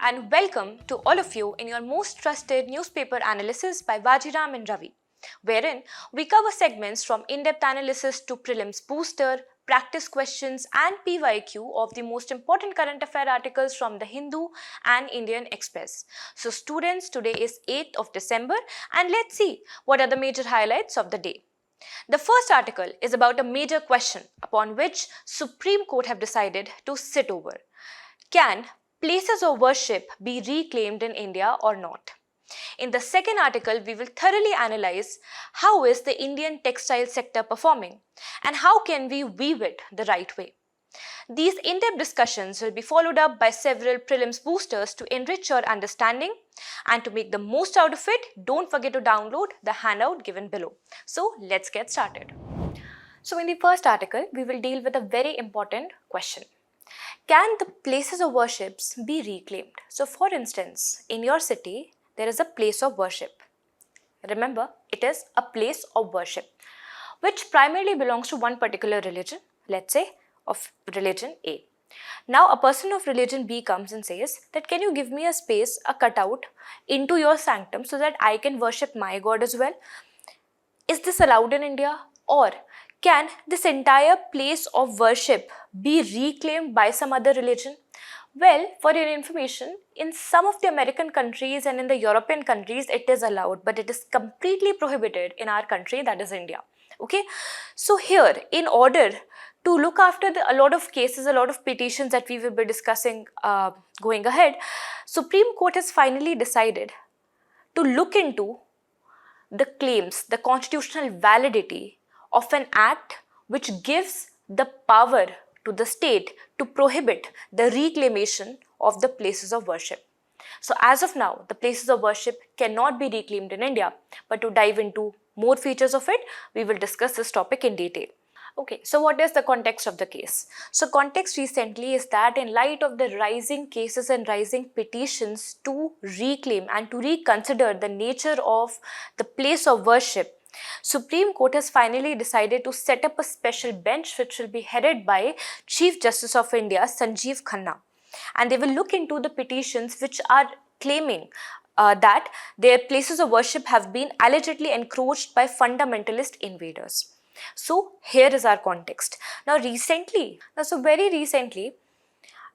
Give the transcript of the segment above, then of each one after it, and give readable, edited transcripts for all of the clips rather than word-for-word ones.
and welcome to all of you in your most trusted newspaper analysis by Vajiram and Ravi, wherein we cover segments from in-depth analysis to prelims booster, practice questions and PYQ of the most important current affair articles from the Hindu and Indian Express. So students, today is 8th of December and let's see what are the major highlights of the day. The first article is about a major question upon which Supreme Court have decided to sit over. Can places of worship be reclaimed in India or not? In the second article, we will thoroughly analyze how is the Indian textile sector performing and how can we weave it the right way. These in-depth discussions will be followed up by several prelims boosters to enrich your understanding, and to make the most out of it, don't forget to download the handout given below. So let's get started. So in the first article, we will deal with a very important question. Can the places of worship be reclaimed? So for instance, in your city, there is a place of worship. Remember, it is a place of worship, which primarily belongs to one particular religion, let's say of religion A. Now a person of religion B comes and says that can you give me a space, a cutout into your sanctum so that I can worship my God as well? Is this allowed in India? Or can this entire place of worship be reclaimed by some other religion? Well, for your information, in some of the American countries and in the European countries, it is allowed, but it is completely prohibited in our country, that is India. Okay, so here, in order to look after a lot of cases, a lot of petitions that we will be discussing going ahead, Supreme Court has finally decided to look into the claims, the constitutional validity of an act which gives the power to the state to prohibit the reclamation of the places of worship. So as of now, the places of worship cannot be reclaimed in India, but to dive into more features of it, we will discuss this topic in detail. Okay, so what is the context of the case? So context recently is that in light of the rising cases and rising petitions to reclaim and to reconsider the nature of the place of worship, Supreme Court has finally decided to set up a special bench which will be headed by Chief Justice of India, Sanjeev Khanna. And they will look into the petitions which are claiming that their places of worship have been allegedly encroached by fundamentalist invaders. So here is our context. Now very recently,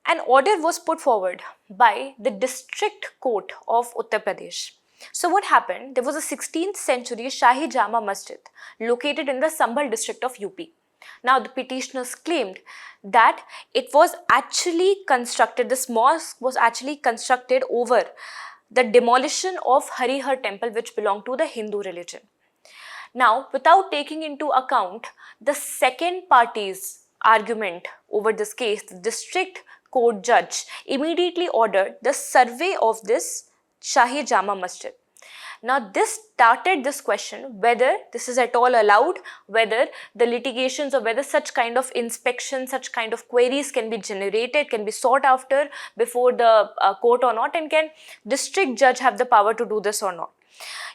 an order was put forward by the District Court of Uttar Pradesh. So what happened? There was a 16th century Shahi Jama Masjid located in the Sambhal district of UP. Now the petitioners claimed that it was actually constructed, this mosque was actually constructed over the demolition of Harihar temple which belonged to the Hindu religion. Now, without taking into account the second party's argument over this case, the district court judge immediately ordered the survey of this Shahi Jama Masjid. Now, this started this question whether this is at all allowed, whether the litigations or whether such kind of inspection, such kind of queries can be generated, can be sought after before the court or not, and can district judge have the power to do this or not.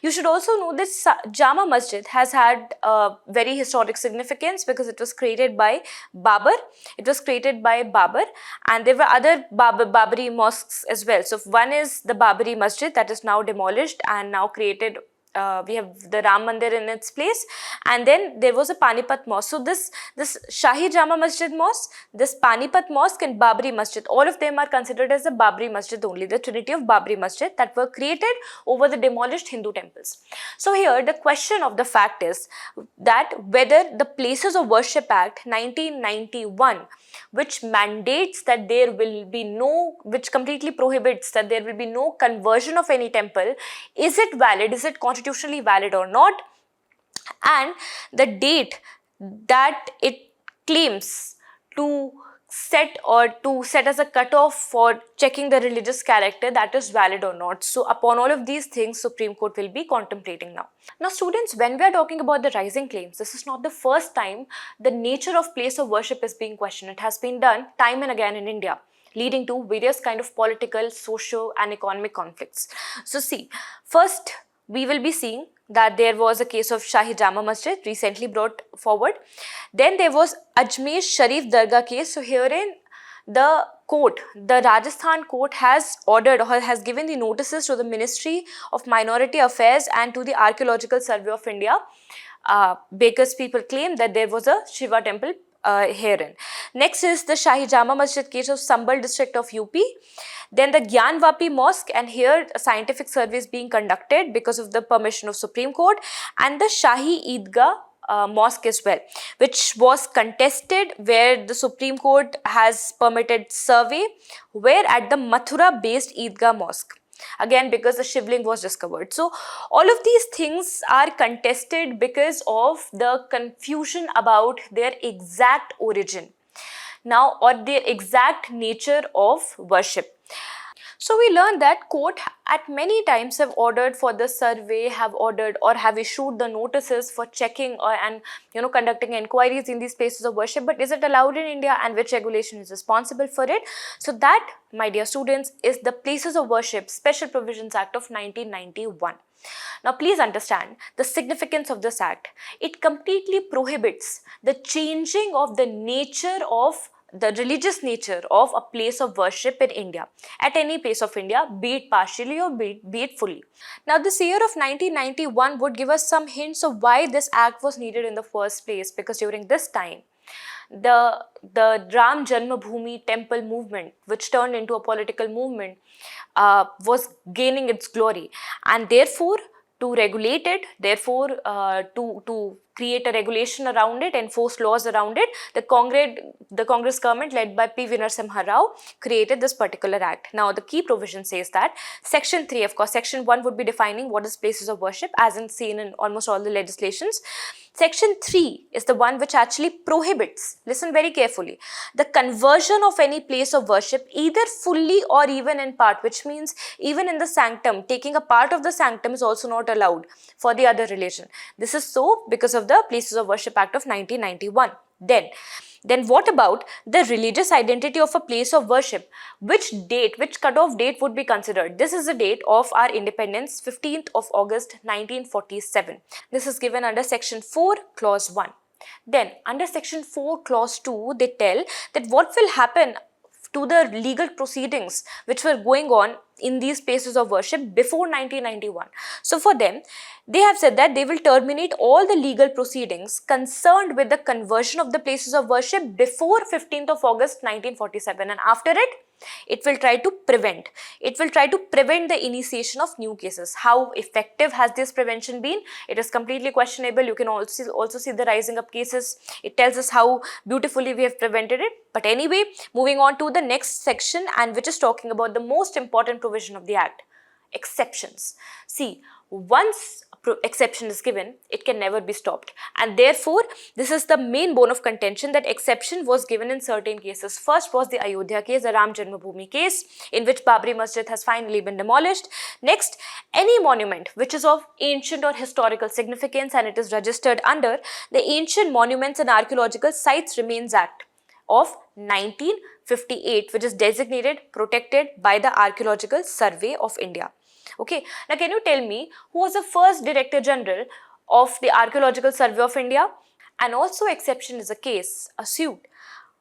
You should also know that Jama Masjid has had very historic significance because it was created by Babur. And there were other Babri mosques as well. So One is the Babri Masjid that is now demolished and now created. We have the Ram Mandir in its place, and then there was a Panipat mosque. So this Shahi Jama Masjid mosque, this Panipat mosque and Babri Masjid, all of them are considered as the Babri Masjid only, the trinity of Babri Masjid that were created over the demolished Hindu temples. So here the question of the fact is that whether the Places of Worship Act 1991, which mandates that there will be no, which completely prohibits that there will be no conversion of any temple, is it valid, is it constitutionally valid or not, and the date that it claims to set as a cutoff for checking the religious character, that is valid or not. So upon all of these things, Supreme Court will be contemplating now. Now students, when we are talking about the rising claims, this is not the first time the nature of place of worship is being questioned. It has been done time and again in India, leading to various kind of political, socio and economic conflicts. So see, first we will be seeing that there was a case of Shahi Jama Masjid recently brought forward. Then there was Ajmer Sharif Dargah case. So herein the court, the Rajasthan court has ordered or has given the notices to the Ministry of Minority Affairs and to the Archaeological Survey of India because people claim that there was a Shiva temple herein. Next is the Shahi Jama Masjid case of Sambal district of UP. Then the Gyanvapi Mosque, and here a scientific survey is being conducted because of the permission of Supreme Court, and the Shahi Eidgah mosque as well, which was contested, where the Supreme Court has permitted survey, where at the Mathura based Eidgah mosque, again because the shivling was discovered. So all of these things are contested because of the confusion about their exact origin now, or their exact nature of worship. So we learned that court at many times have ordered for the survey, have ordered or have issued the notices for checking and conducting inquiries in these places of worship. But is it allowed in India, and which regulation is responsible for it? So that, my dear students, is the Places of Worship Special Provisions Act of 1991. Now please understand the significance of this act. It completely prohibits the changing of the nature of the religious nature of a place of worship in India, at any place of India, be it partially or be it fully. Now this year of 1991 would give us some hints of why this act was needed in the first place, because during this time, the Ram Janmabhoomi temple movement, which turned into a political movement, was gaining its glory, and therefore to regulate it, therefore to create a regulation around it, enforce laws around it, the Congress government led by P. Narasimha Rao created this particular act. Now the key provision says that Section 3, of course, Section 1 would be defining what is places of worship, as in seen in almost all the legislations. Section 3 is the one which actually prohibits, listen very carefully, the conversion of any place of worship either fully or even in part, which means even in the sanctum, taking a part of the sanctum is also not allowed for the other religion. This is so because of the Places of Worship Act of 1991. Then what about the religious identity of a place of worship? Which cutoff date would be considered? This is the date of our independence, 15th of August 1947. This is given under Section 4, Clause 1. Then under Section 4, Clause 2, they tell that what will happen to the legal proceedings which were going on in these places of worship before 1991. So for them, they have said that they will terminate all the legal proceedings concerned with the conversion of the places of worship before 15th of August 1947, and after it will try to prevent. It will try to prevent the initiation of new cases. How effective has this prevention been? It is completely questionable. You can also see the rising up cases. It tells us how beautifully we have prevented it. But anyway, moving on to the next section, and which is talking about the most important provision of the Act, exceptions. See, once exception is given, it can never be stopped, and therefore this is the main bone of contention, that exception was given in certain cases. First was the Ayodhya case, the Ram Janmabhoomi case, in which Babri Masjid has finally been demolished. Next, any monument which is of ancient or historical significance and it is registered under the Ancient Monuments and Archaeological Sites Remains Act of 1958, which is designated protected by the Archaeological Survey of India. Okay, now can you tell me who was the first Director General of the Archaeological Survey of India? And also exception is a case, a suit,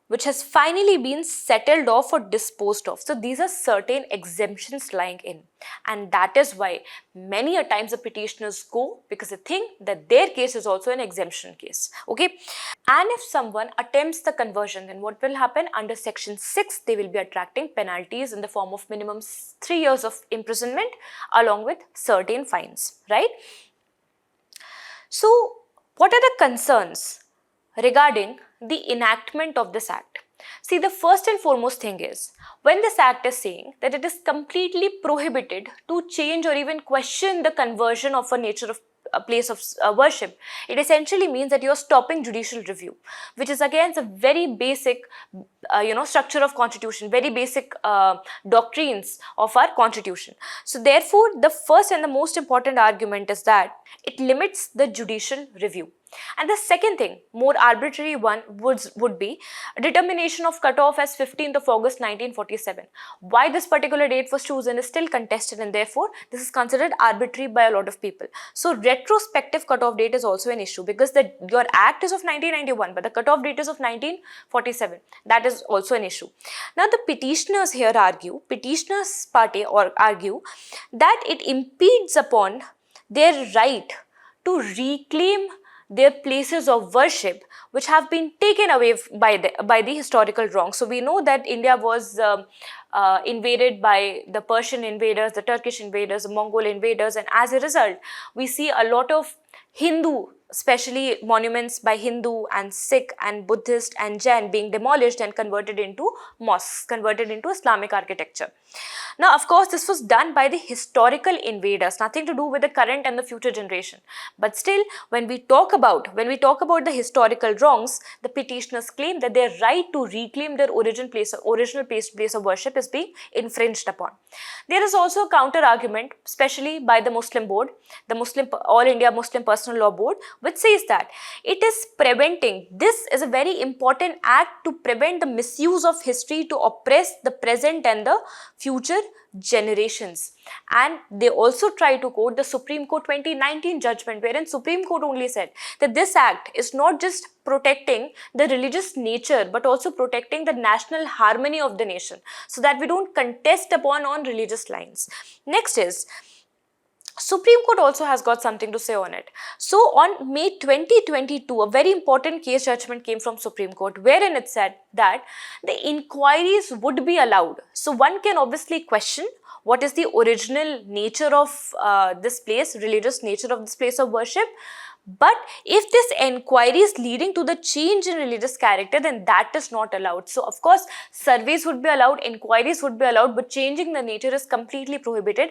which has finally been settled off or disposed of. So these are certain exemptions lying in, and that is why many a times the petitioners go, because they think that their case is also an exemption case. Okay, and if someone attempts the conversion, then what will happen? Under Section 6, they will be attracting penalties in the form of minimum 3 years of imprisonment along with certain fines, right? So what are the concerns regarding the enactment of this act? See, the first and foremost thing is, when this act is saying that it is completely prohibited to change or even question the conversion of a nature of a place of worship, it essentially means that you are stopping judicial review, which is against a very basic structure of constitution, very basic doctrines of our constitution. So therefore, the first and the most important argument is that it limits the judicial review. And the second thing, more arbitrary one, would be a determination of cutoff as 15th of August 1947. Why this particular date was chosen is still contested, and therefore this is considered arbitrary by a lot of people. So retrospective cutoff date is also an issue, because your act is of 1991 but the cutoff date is of 1947. That is also an issue. Now the petitioners here argue, argue that it impedes upon their right to reclaim their places of worship which have been taken away by the historical wrong. So we know that India was invaded by the Persian invaders, the Turkish invaders, the Mongol invaders, and as a result we see a lot of Hindu, especially monuments by Hindu and Sikh and Buddhist and Jain being demolished and converted into mosques, converted into Islamic architecture. Now, of course, this was done by the historical invaders, nothing to do with the current and the future generation. But still, when we talk about the historical wrongs, the petitioners claim that their right to reclaim their original place of worship is being infringed upon. There is also a counter argument, especially by the Muslim board, the All India Muslim Personal Law Board, which says that it is preventing, this is a very important act to prevent the misuse of history to oppress the present and the future generations. And they also try to quote the Supreme Court 2019 judgment, wherein Supreme Court only said that this act is not just protecting the religious nature but also protecting the national harmony of the nation, so that we don't contest upon on religious lines. Next is, Supreme Court also has got something to say on it. So on May 2022, a very important case judgment came from Supreme Court, wherein it said that the inquiries would be allowed. So one can obviously question what is the original nature of this place, religious nature of this place of worship. But if this inquiry is leading to the change in religious character, then that is not allowed. So of course, surveys would be allowed, inquiries would be allowed, but changing the nature is completely prohibited,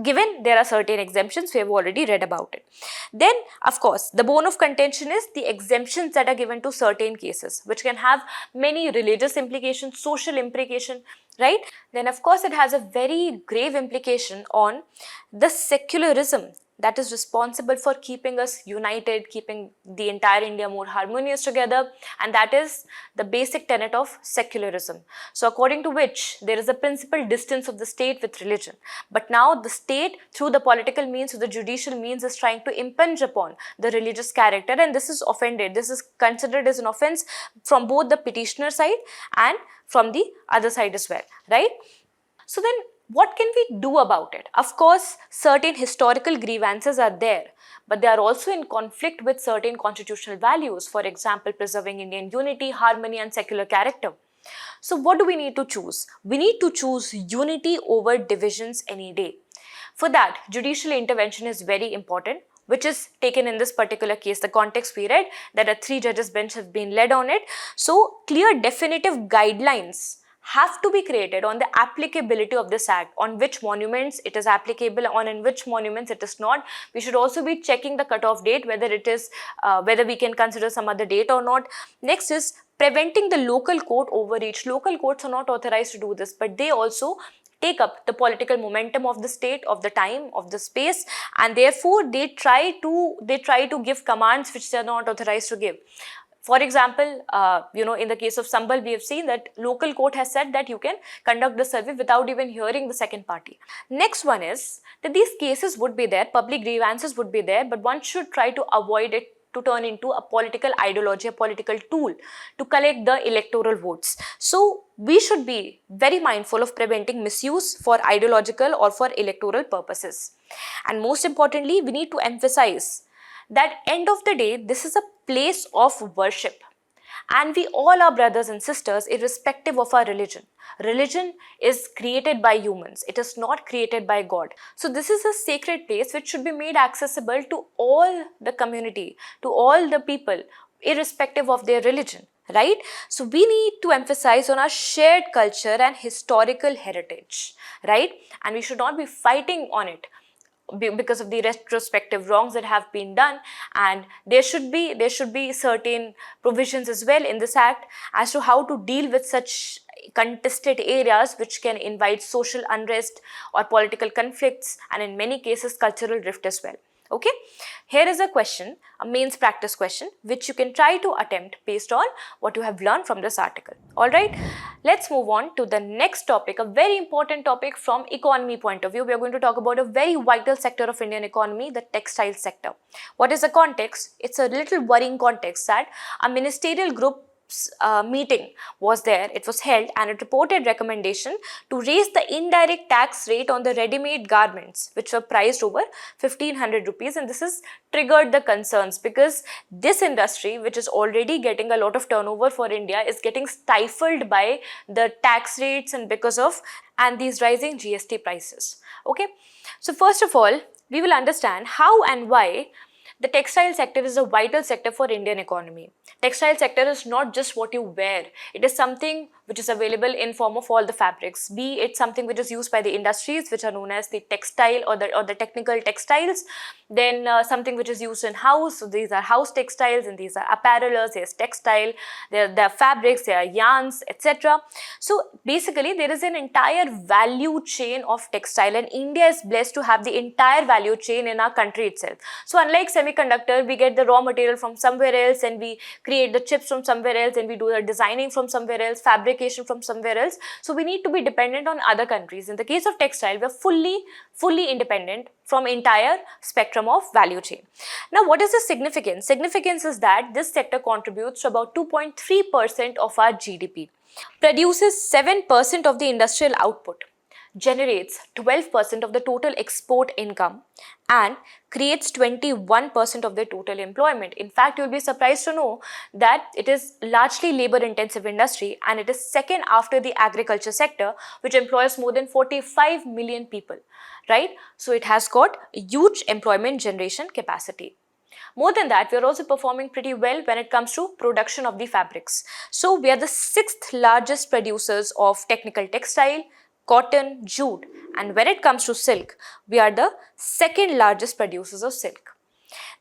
given there are certain exemptions. We have already read about it. Then, of course, the bone of contention is the exemptions that are given to certain cases, which can have many religious implications, social implication, right? Then, of course, it has a very grave implication on the secularism that is responsible for keeping us united, keeping the entire India more harmonious together, and that is the basic tenet of secularism. So according to which there is a principal distance of the state with religion. But now the state, through the political means, through the judicial means, is trying to impinge upon the religious character, and this is offended. This is considered as an offense from both the petitioner side and from the other side as well, right? So then, what can we do about it? Of course, certain historical grievances are there, but they are also in conflict with certain constitutional values. For example, preserving Indian unity, harmony, and secular character. So what do we need to choose? We need to choose unity over divisions any day. For that, judicial intervention is very important, which is taken in this particular case. The context we read, that a 3 judges bench have been led on it. So clear definitive guidelines have to be created on the applicability of this act, on which monuments it is applicable, on in which monuments it is not. We should also be checking the cutoff date, whether it is whether we can consider some other date or not. Next is preventing the local court overreach. Local courts are not authorized to do this, but they also take up the political momentum of the state, of the time, of the space, and therefore they try to give commands which they are not authorized to give. For example, in the case of Sambhal, we have seen that local court has said that you can conduct the survey without even hearing the second party. Next one is that these cases would be there, public grievances would be there, but one should try to avoid it to turn into a political ideology, a political tool to collect the electoral votes. So we should be very mindful of preventing misuse for ideological or for electoral purposes. And most importantly, we need to emphasize that end of the day, this is a place of worship. And we all are brothers and sisters irrespective of our religion. Religion is created by humans. It is not created by God. So this is a sacred place which should be made accessible to all the community, to all the people, irrespective of their religion, right? So we need to emphasize on our shared culture and historical heritage, right? And we should not be fighting on it because of the retrospective wrongs that have been done, and there should be certain provisions as well in this act as to how to deal with such contested areas which can invite social unrest or political conflicts, and in many cases cultural rift as well. Okay, here is a question, a mains practice question, which you can try to attempt based on what you have learned from this article. Alright, let's move on to the next topic, a very important topic from economy point of view. We are going to talk about a very vital sector of Indian economy, the textile sector. What is the context? It's a little worrying context that a ministerial group meeting was there, it was held, and it reported recommendation to raise the indirect tax rate on the ready-made garments which were priced over 1500 rupees, and this has triggered the concerns because this industry, which is already getting a lot of turnover for India, is getting stifled by the tax rates and these rising GST prices. Okay, so first of all, we will understand how and why the textile sector is a vital sector for Indian economy. Textile sector is not just what you wear. It is something which is available in form of all the fabrics, be it something which is used by the industries which are known as the textile or the technical textiles, then something which is used in house, so these are house textiles, and these are apparelers, there's textile, there are fabrics, there are yarns, etc. So basically there is an entire value chain of textile, and India is blessed to have the entire value chain in our country itself. So unlike semiconductor, we get the raw material from somewhere else and we create the chips from somewhere else and we do the designing from somewhere else, fabrication from somewhere else. So we need to be dependent on other countries. In the case of textile, we are fully independent from entire spectrum of value chain. Now, what is the significance? Significance is that this sector contributes to about 2.3% of our GDP, produces 7% of the industrial output, generates 12% of the total export income, and creates 21% of the total employment. In fact, you will be surprised to know that it is largely labor-intensive industry, and it is second after the agriculture sector, which employs more than 45 million people, right? So it has got huge employment generation capacity. More than that, we are also performing pretty well when it comes to production of the fabrics. So we are the 6th largest producers of technical textile, cotton, jute, and when it comes to silk, we are the 2nd largest producers of silk.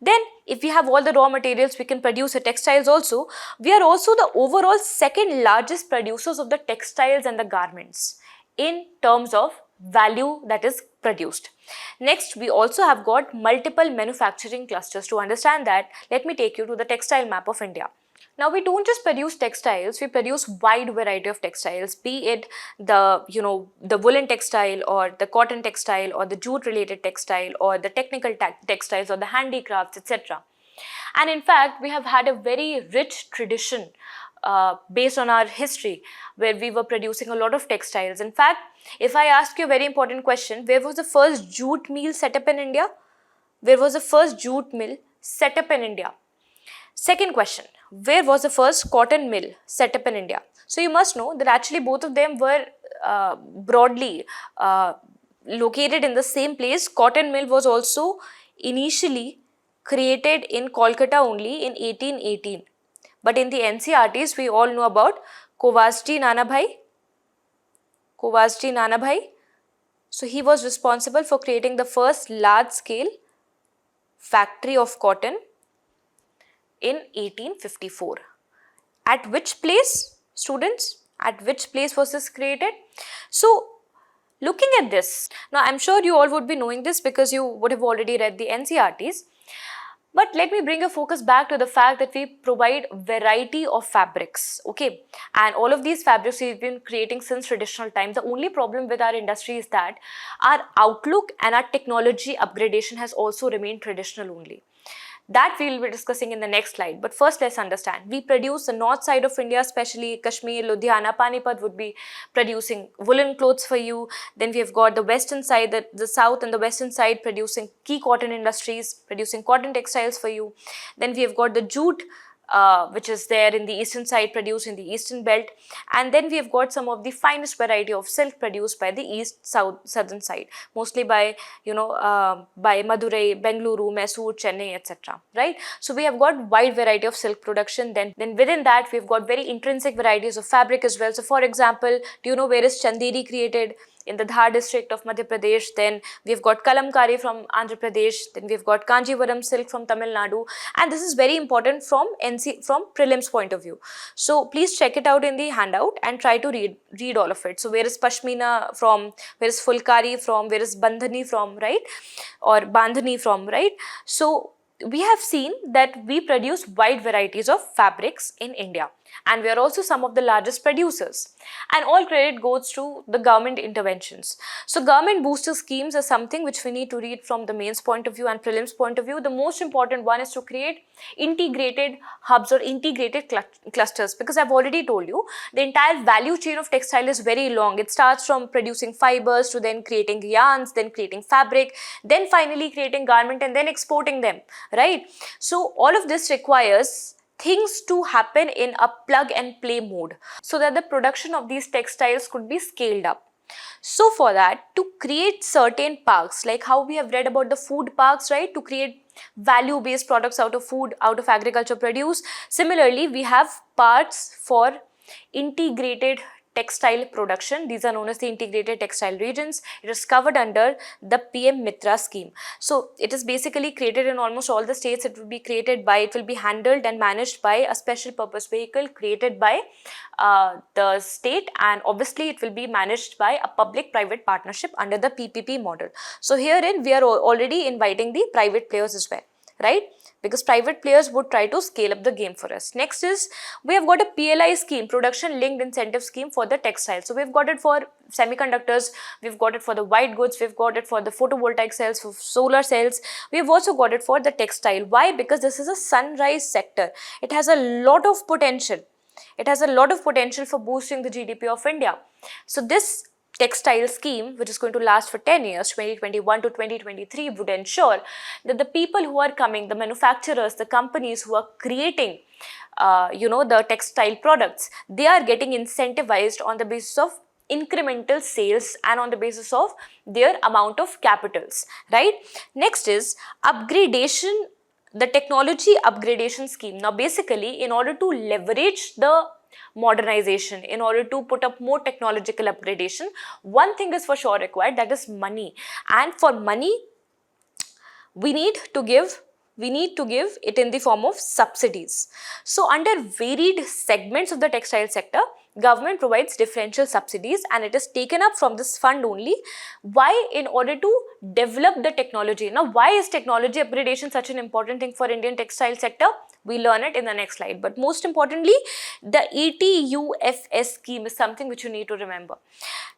Then, if we have all the raw materials, we can produce the textiles also. We are also the overall 2nd largest producers of the textiles and the garments in terms of value that is produced. Next, we also have got multiple manufacturing clusters. To understand that, let me take you to the textile map of India. Now, we don't just produce textiles, we produce wide variety of textiles, be it the woolen textile or the cotton textile or the jute related textile or the technical textiles or the handicrafts, etc. And in fact, we have had a very rich tradition based on our history where we were producing a lot of textiles. In fact, if I ask you a very important question, where was the first jute mill set up in India? Where was the first jute mill set up in India? Second question, where was the first cotton mill set up in India? So you must know that actually both of them were broadly located in the same place. Cotton mill was also initially created in Kolkata only in 1818. But in the NCRTs, we all know about Kovasji Nanabhai. So he was responsible for creating the first large-scale factory of cotton in 1854. At which place, students? At which place was this created? So, looking at this, now I'm sure you all would be knowing this because you would have already read the NCRTs. But let me bring a focus back to the fact that we provide variety of fabrics, okay? And all of these fabrics we've been creating since traditional times. The only problem with our industry is that our outlook and our technology upgradation has also remained traditional only. That we will be discussing in the next slide. But first, let's understand. We produce the north side of India, especially Kashmir, Ludhiana, Panipat would be producing woolen clothes for you. Then we have got the western side, the south and the western side producing key cotton industries, producing cotton textiles for you. Then we have got the jute, which is there in the eastern side, produced in the eastern belt, and then we have got some of the finest variety of silk produced by the southern side, mostly by by Madurai, Bengaluru, Mysore, Chennai, etc. Right? So we have got wide variety of silk production. Then within that we have got very intrinsic varieties of fabric as well. So for example, do you know where is Chanderi created? in the Dhar district of Madhya Pradesh. Then we've got Kalamkari from Andhra Pradesh. Then we've got Kanjivaram silk from Tamil Nadu. And this is very important from prelims point of view. So please check it out in the handout and try to read all of it. So where is Pashmina from? Where is Fulkari from? Where is Bandhani from, right? Or Bandhani from, right? So we have seen that we produce wide varieties of fabrics in India, and we are also some of the largest producers, and all credit goes to the government interventions. So government booster schemes are something which we need to read from the mains point of view and prelims point of view. The most important one is to create integrated hubs or integrated clusters, because I've already told you the entire value chain of textile is very long. It starts from producing fibers to then creating yarns, then creating fabric, then finally creating garment and then exporting them, right? So all of this requires things to happen in a plug and play mode so that the production of these textiles could be scaled up. So for that, to create certain parks, like how we have read about the food parks, right, to create value based products out of food, out of agriculture produce, similarly we have parks for integrated textile production. These are known as the integrated textile regions. It is covered under the PM Mitra scheme. So it is basically created in almost all the states. It will be handled and managed by a special purpose vehicle created by the state, and obviously it will be managed by a public private partnership under the PPP model. So herein we are already inviting the private players as well, right? Because private players would try to scale up the game for us. Next is, we have got a PLI scheme, production linked incentive scheme for the textiles. So we've got it for semiconductors, we've got it for the white goods, we've got it for the photovoltaic cells, for solar cells. We've also got it for the textile. Why? Because this is a sunrise sector. It has a lot of potential. It has a lot of potential for boosting the GDP of India. So this textile scheme, which is going to last for 10 years, 2021 to 2023, would ensure that the people who are coming, the manufacturers, the companies who are creating, the textile products, they are getting incentivized on the basis of incremental sales and on the basis of their amount of capitals, right? Next is upgradation, the technology upgradation scheme. Now basically, in order to leverage the modernization, in order to put up more technological upgradation, one thing is for sure required, that is money. And for money, we need to give it in the form of subsidies. So under varied segments of the textile sector, government provides differential subsidies, and it is taken up from this fund only. Why? In order to develop the technology. Now, why is technology upgradation such an important thing for Indian textile sector? We learn it in the next slide. But most importantly, the ETUFS scheme is something which you need to remember.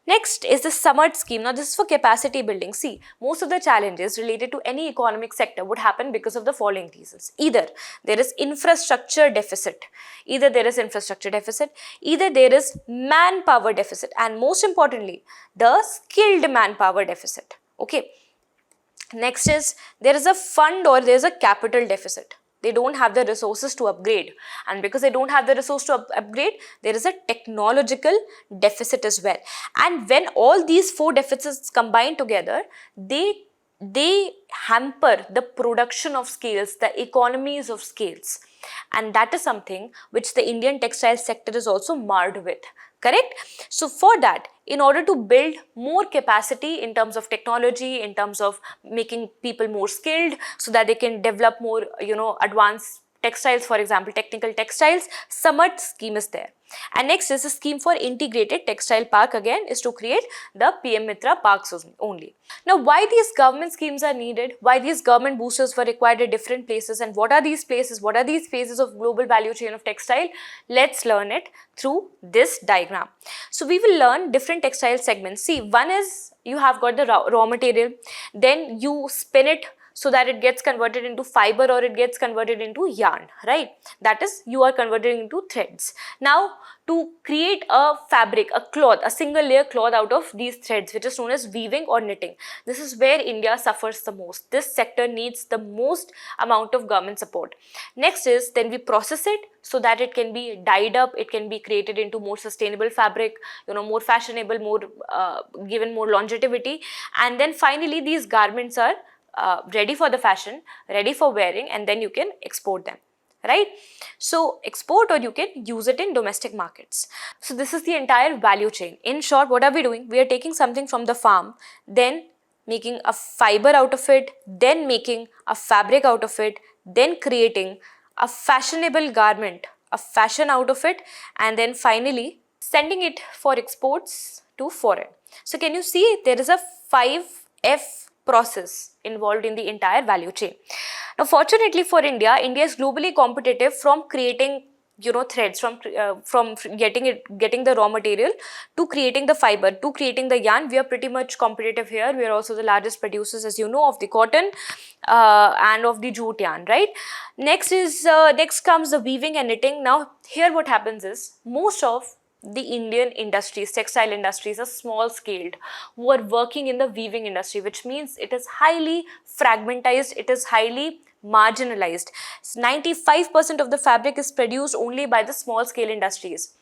Next is the Samart scheme. Now, this is for capacity building. See, most of the challenges related to any economic sector would happen because of the following reasons. Either there is infrastructure deficit, either there is manpower deficit, and most importantly, the skilled manpower deficit. Okay. Next is, there is a fund or there is a capital deficit. They don't have the resources to upgrade, and because they don't have the resource to upgrade, there is a technological deficit as well. And when all these four deficits combine together, they hamper the production of scales, the economies of scales, and that is something which the Indian textile sector is also marred with. Correct? So for that, in order to build more capacity in terms of technology, in terms of making people more skilled so that they can develop more, advanced textiles, for example, technical textiles, Samart scheme is there. And next is a scheme for integrated textile park, again is to create the PM Mitra parks only. Now, why these government schemes are needed, why these government boosters were required at different places, and what are these places, what are these phases of global value chain of textile? Let's learn it through this diagram. So we will learn different textile segments. See, one is you have got the raw material, then you spin it so that it gets converted into fiber or it gets converted into yarn, right? That is, you are converting into threads. Now, to create a fabric, a cloth, a single layer cloth out of these threads, which is known as weaving or knitting. This is where India suffers the most. This sector needs the most amount of government support. Next is, then we process it so that it can be dyed up, it can be created into more sustainable fabric, more fashionable, more given more longevity. And then finally, these garments are ready for the fashion, ready for wearing, and then you can export them, right? So export, or you can use it in domestic markets. So this is the entire value chain. In short, what are we doing? We are taking something from the farm, then making a fiber out of it, then making a fabric out of it, then creating a fashionable garment, a fashion out of it, and then finally sending it for exports to foreign. So can you see there is a 5F process involved in the entire value chain. Now, fortunately for India, India is globally competitive from creating threads, from getting the raw material to creating the fiber to creating the yarn. We are pretty much competitive here. We are also the largest producers, as you know, of the cotton and of the jute yarn, right? Next comes the weaving and knitting. Now here what happens is most of the Indian industries, textile industries, are small scaled, who are working in the weaving industry, which means it is highly fragmentized, it is highly marginalized. 95% of the fabric is produced only by the small scale industries.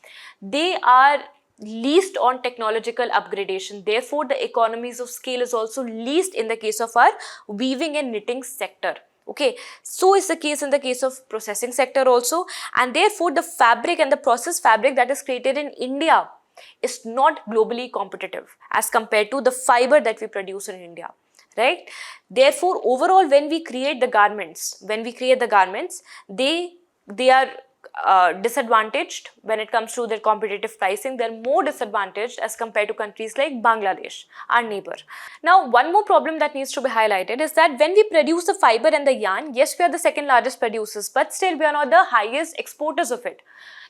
They are least on technological upgradation. Therefore, the economies of scale is also least in the case of our weaving and knitting sector. Okay, so is the case in the case of processing sector also, and therefore the fabric and the processed fabric that is created in India is not globally competitive as compared to the fiber that we produce in India, right? Therefore, overall, when we create the garments, they are disadvantaged when it comes to their competitive pricing. They're more disadvantaged as compared to countries like Bangladesh, our neighbor. Now, one more problem that needs to be highlighted is that when we produce the fiber and the yarn, yes, we are the second largest producers, but still we are not the highest exporters of it.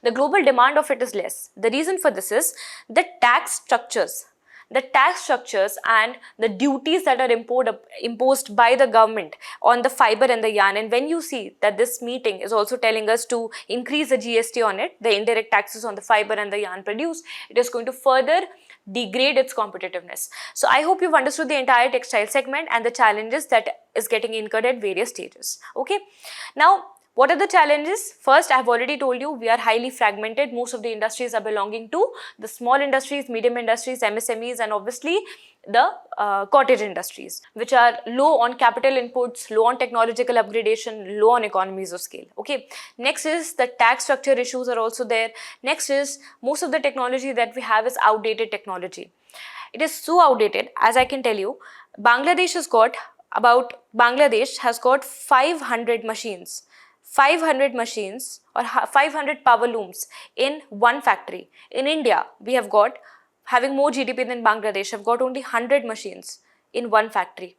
The global demand of it is less. The reason for this is the tax structures. The tax structures and the duties that are imposed by the government on the fiber and the yarn. And when you see that this meeting is also telling us to increase the GST on it, the indirect taxes on the fiber and the yarn produced, it is going to further degrade its competitiveness. So I hope you've understood the entire textile segment and the challenges that is getting incurred at various stages. Okay. Now, what are the challenges? First, I have already told you, we are highly fragmented. Most of the industries are belonging to the small industries, medium industries, MSMEs, and obviously the cottage industries, which are low on capital inputs, low on technological upgradation, low on economies of scale. Okay. Next is the tax structure issues are also there. Next is most of the technology that we have is outdated technology. It is so outdated, as I can tell you, Bangladesh has got 500 machines. 500 machines or 500 power looms in one factory. In India, we have got, having more GDP than Bangladesh, have got only 100 machines in one factory.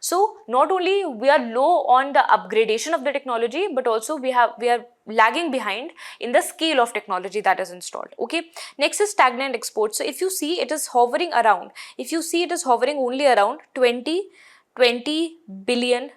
So not only we are low on the upgradation of the technology, but also we are lagging behind in the scale of technology that is installed. Okay. Next is stagnant exports. So if you see, it is hovering only around $20 billion.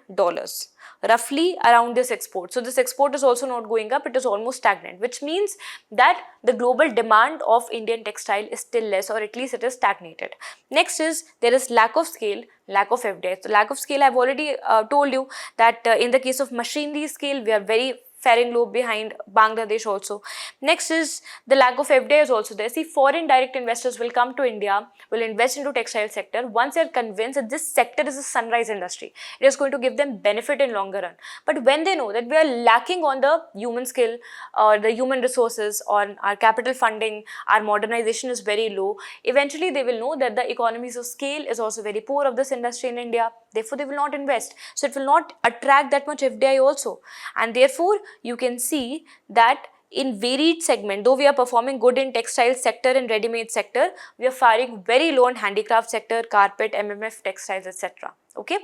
Roughly around this export. So this export is also not going up, it is almost stagnant, which means that the global demand of Indian textile is still less, or at least it is stagnated. Next is there is lack of scale, lack of FDI. So lack of scale, I've already told you that in the case of machinery scale, we are very faring low behind Bangladesh also. Next is the lack of FDI is also there. See, foreign direct investors will come to India, will invest into textile sector once they are convinced that this sector is a sunrise industry. It is going to give them benefit in longer run. But when they know that we are lacking on the human skill or the human resources, on our capital funding, our modernization is very low, eventually they will know that the economies of scale is also very poor of this industry in India. Therefore, they will not invest. So it will not attract that much FDI also. And therefore, you can see that in varied segment, though we are performing good in textile sector and ready-made sector, we are faring very low in handicraft sector, carpet, MMF, textiles, etc. Okay.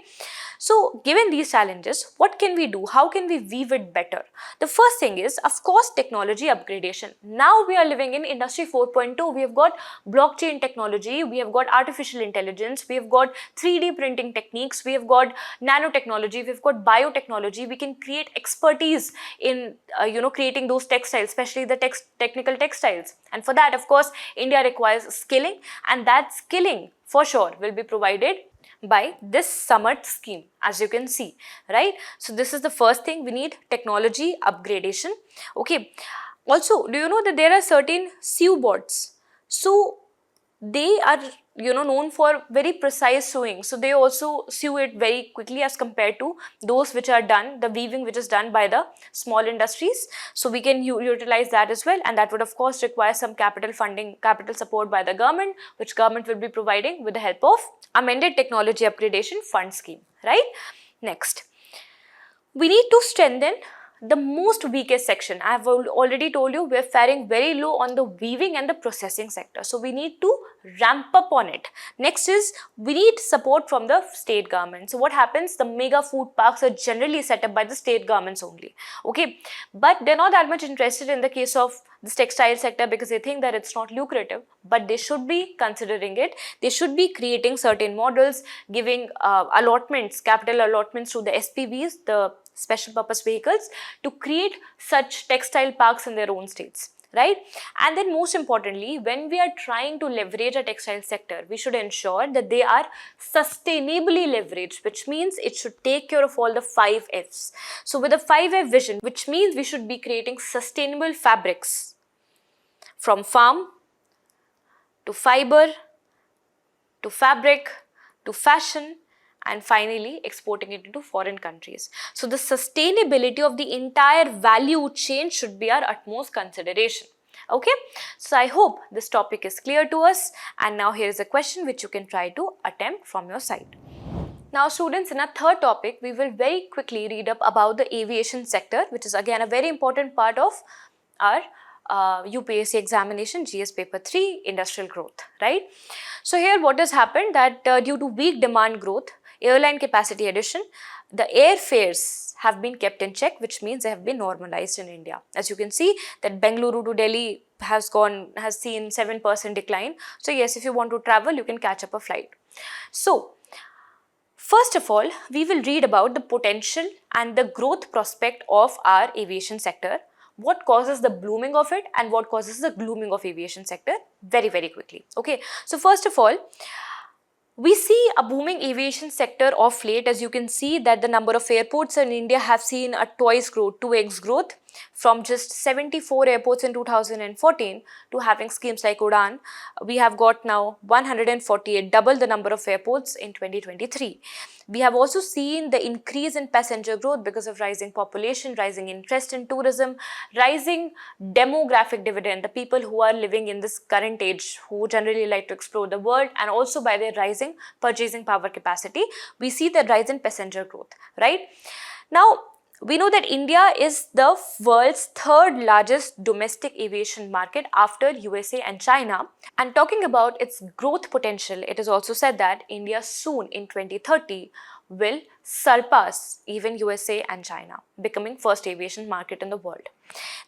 So given these challenges, what can we do? How can we weave it better? The first thing is, of course, technology upgradation. Now we are living in industry 4.2. We have got blockchain technology, we have got artificial intelligence, we have got 3D printing techniques, we have got nanotechnology, we have got biotechnology. We can create expertise in creating those textiles, especially the technical textiles. And for that, of course, India requires skilling, and that skilling for sure will be provided by this Samarth scheme, as you can see, right? So this is the first thing, we need technology upgradation. Okay. Also, do you know that there are certain SEW bots? So they are known for very precise sewing, so they also sew it very quickly as compared to those which are done, the weaving which is done by the small industries. So we can utilize that as well, and that would of course require some capital funding, capital support by the government, which government will be providing with the help of amended technology upgradation fund scheme, right? Next, we need to strengthen the most weakest section. I have already told you we are faring very low on the weaving and the processing sector. So we need to ramp up on it. Next is we need support from the state government. So what happens? The mega food parks are generally set up by the state governments only. Okay, but they're not that much interested in the case of this textile sector because they think that it's not lucrative, but they should be considering it. They should be creating certain models, giving allotments, capital allotments to the SPVs, the special purpose vehicles, to create such textile parks in their own states, right? And then most importantly, when we are trying to leverage a textile sector, we should ensure that they are sustainably leveraged, which means it should take care of all the 5 F's. So with the 5F vision, which means we should be creating sustainable fabrics from farm to fiber to fabric to fashion, and finally exporting it into foreign countries. So the sustainability of the entire value chain should be our utmost consideration. Okay, so I hope this topic is clear to us, and now here is a question which you can try to attempt from your side. Now students, in our third topic, we will very quickly read up about the aviation sector, which is again a very important part of our UPSC examination, GS paper 3, industrial growth, right? So here what has happened that due to weak demand growth, airline capacity addition, the airfares have been kept in check, which means they have been normalized in India. As you can see that Bengaluru to Delhi has seen 7% decline. So yes, if you want to travel, you can catch up a flight. So first of all, we will read about the potential and the growth prospect of our aviation sector. What causes the blooming of it and what causes the glooming of aviation sector very, very quickly. Okay, so first of all, we see a booming aviation sector of late. As you can see that the number of airports in India have seen a twice growth, 2x growth, from just 74 airports in 2014 to having schemes like Udaan. We have got now 148, double the number of airports in 2023. We have also seen the increase in passenger growth because of rising population, rising interest in tourism, rising demographic dividend, the people who are living in this current age who generally like to explore the world, and also by their rising purchasing power capacity, we see the rise in passenger growth, right? Now, we know that India is the world's third largest domestic aviation market after USA and China. And talking about its growth potential, it is also said that India soon in 2030 will surpass even USA and China, becoming first aviation market in the world.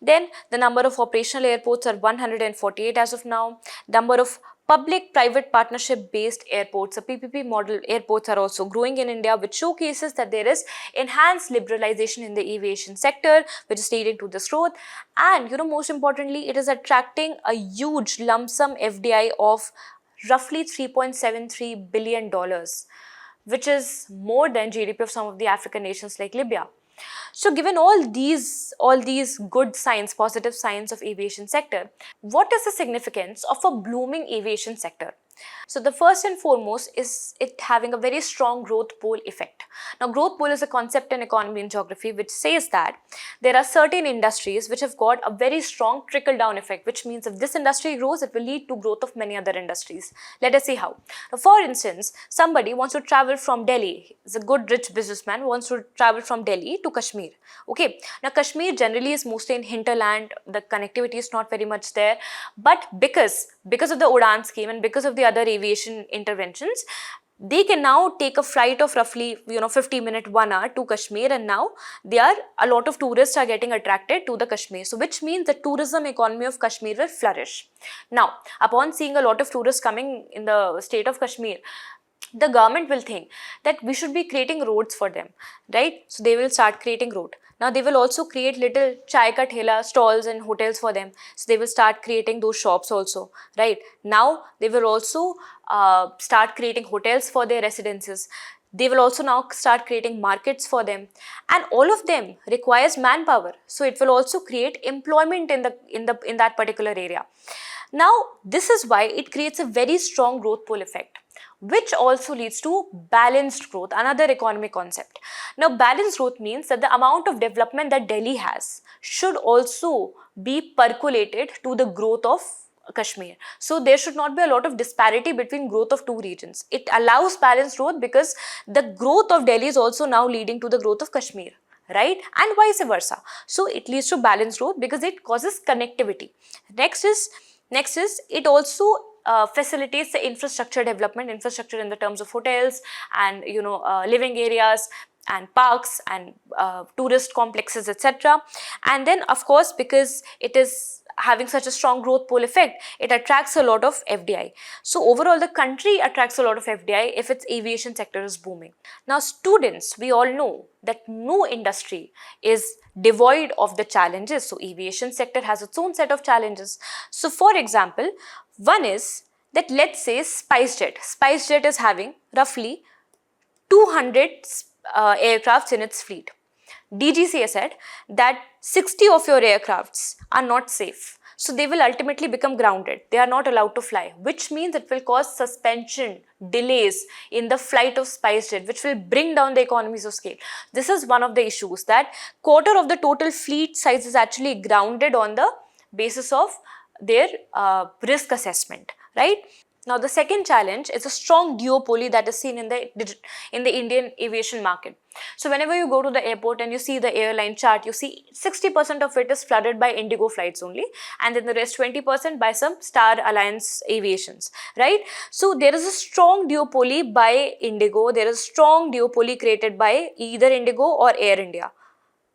Then the number of operational airports are 148 as of now. Number of public-private partnership-based airports, the PPP model airports, are also growing in India, which showcases that there is enhanced liberalization in the aviation sector, which is leading to this growth. And most importantly, it is attracting a huge lump sum FDI of roughly $3.73 billion, which is more than GDP of some of the African nations like Libya. So given all these good signs, positive signs of aviation sector, what is the significance of a blooming aviation sector? So the first and foremost is it having a very strong growth pole effect. Now growth pole is a concept in economy and geography which says that there are certain industries which have got a very strong trickle down effect, which means if this industry grows, it will lead to growth of many other industries. Let us see how. Now, for instance, somebody wants to travel from Delhi, is a good rich businessman who wants to travel from Delhi to Kashmir. Okay, now Kashmir generally is mostly in hinterland, the connectivity is not very much there, but because of the Udaan scheme and because of the other aviation interventions, they can now take a flight of roughly 50 minutes, 1 hour to Kashmir, and now a lot of tourists are getting attracted to the Kashmir. So which means the tourism economy of Kashmir will flourish. Now, upon seeing a lot of tourists coming in the state of Kashmir, the government will think that we should be creating roads for them, right? So they will start creating road. Now they will also create little chai ka thela stalls and hotels for them. So they will start creating those shops also, right? Now they will also start creating hotels for their residences. They will also now start creating markets for them, and all of them requires manpower. So it will also create employment in that particular area. Now, this is why it creates a very strong growth pull effect, which also leads to balanced growth, another economic concept. Now, balanced growth means that the amount of development that Delhi has should also be percolated to the growth of Kashmir. So there should not be a lot of disparity between growth of two regions. It allows balanced growth because the growth of Delhi is also now leading to the growth of Kashmir, right? And vice versa. So it leads to balanced growth because it causes connectivity. Next is it also facilitates the infrastructure development, infrastructure in the terms of hotels and living areas and parks and tourist complexes, etc. And then, of course, because it is having such a strong growth pull effect, it attracts a lot of FDI. So overall, the country attracts a lot of FDI if its aviation sector is booming. Now, students, we all know that no industry is devoid of the challenges. So aviation sector has its own set of challenges. So for example, one is that, let's say, SpiceJet is having roughly 200 aircrafts in its fleet. DGCA said that 60 of your aircrafts are not safe. So they will ultimately become grounded. They are not allowed to fly, which means it will cause suspension, delays in the flight of SpiceJet, which will bring down the economies of scale. This is one of the issues, that quarter of the total fleet size is actually grounded on the basis of their risk assessment, right? Now, the second challenge is a strong duopoly that is seen in the Indian aviation market. So whenever you go to the airport and you see the airline chart, you see 60% of it is flooded by Indigo flights only, and then the rest 20% by some Star Alliance aviations, right? So there is a strong duopoly by Indigo. There is a strong duopoly created by either Indigo or Air India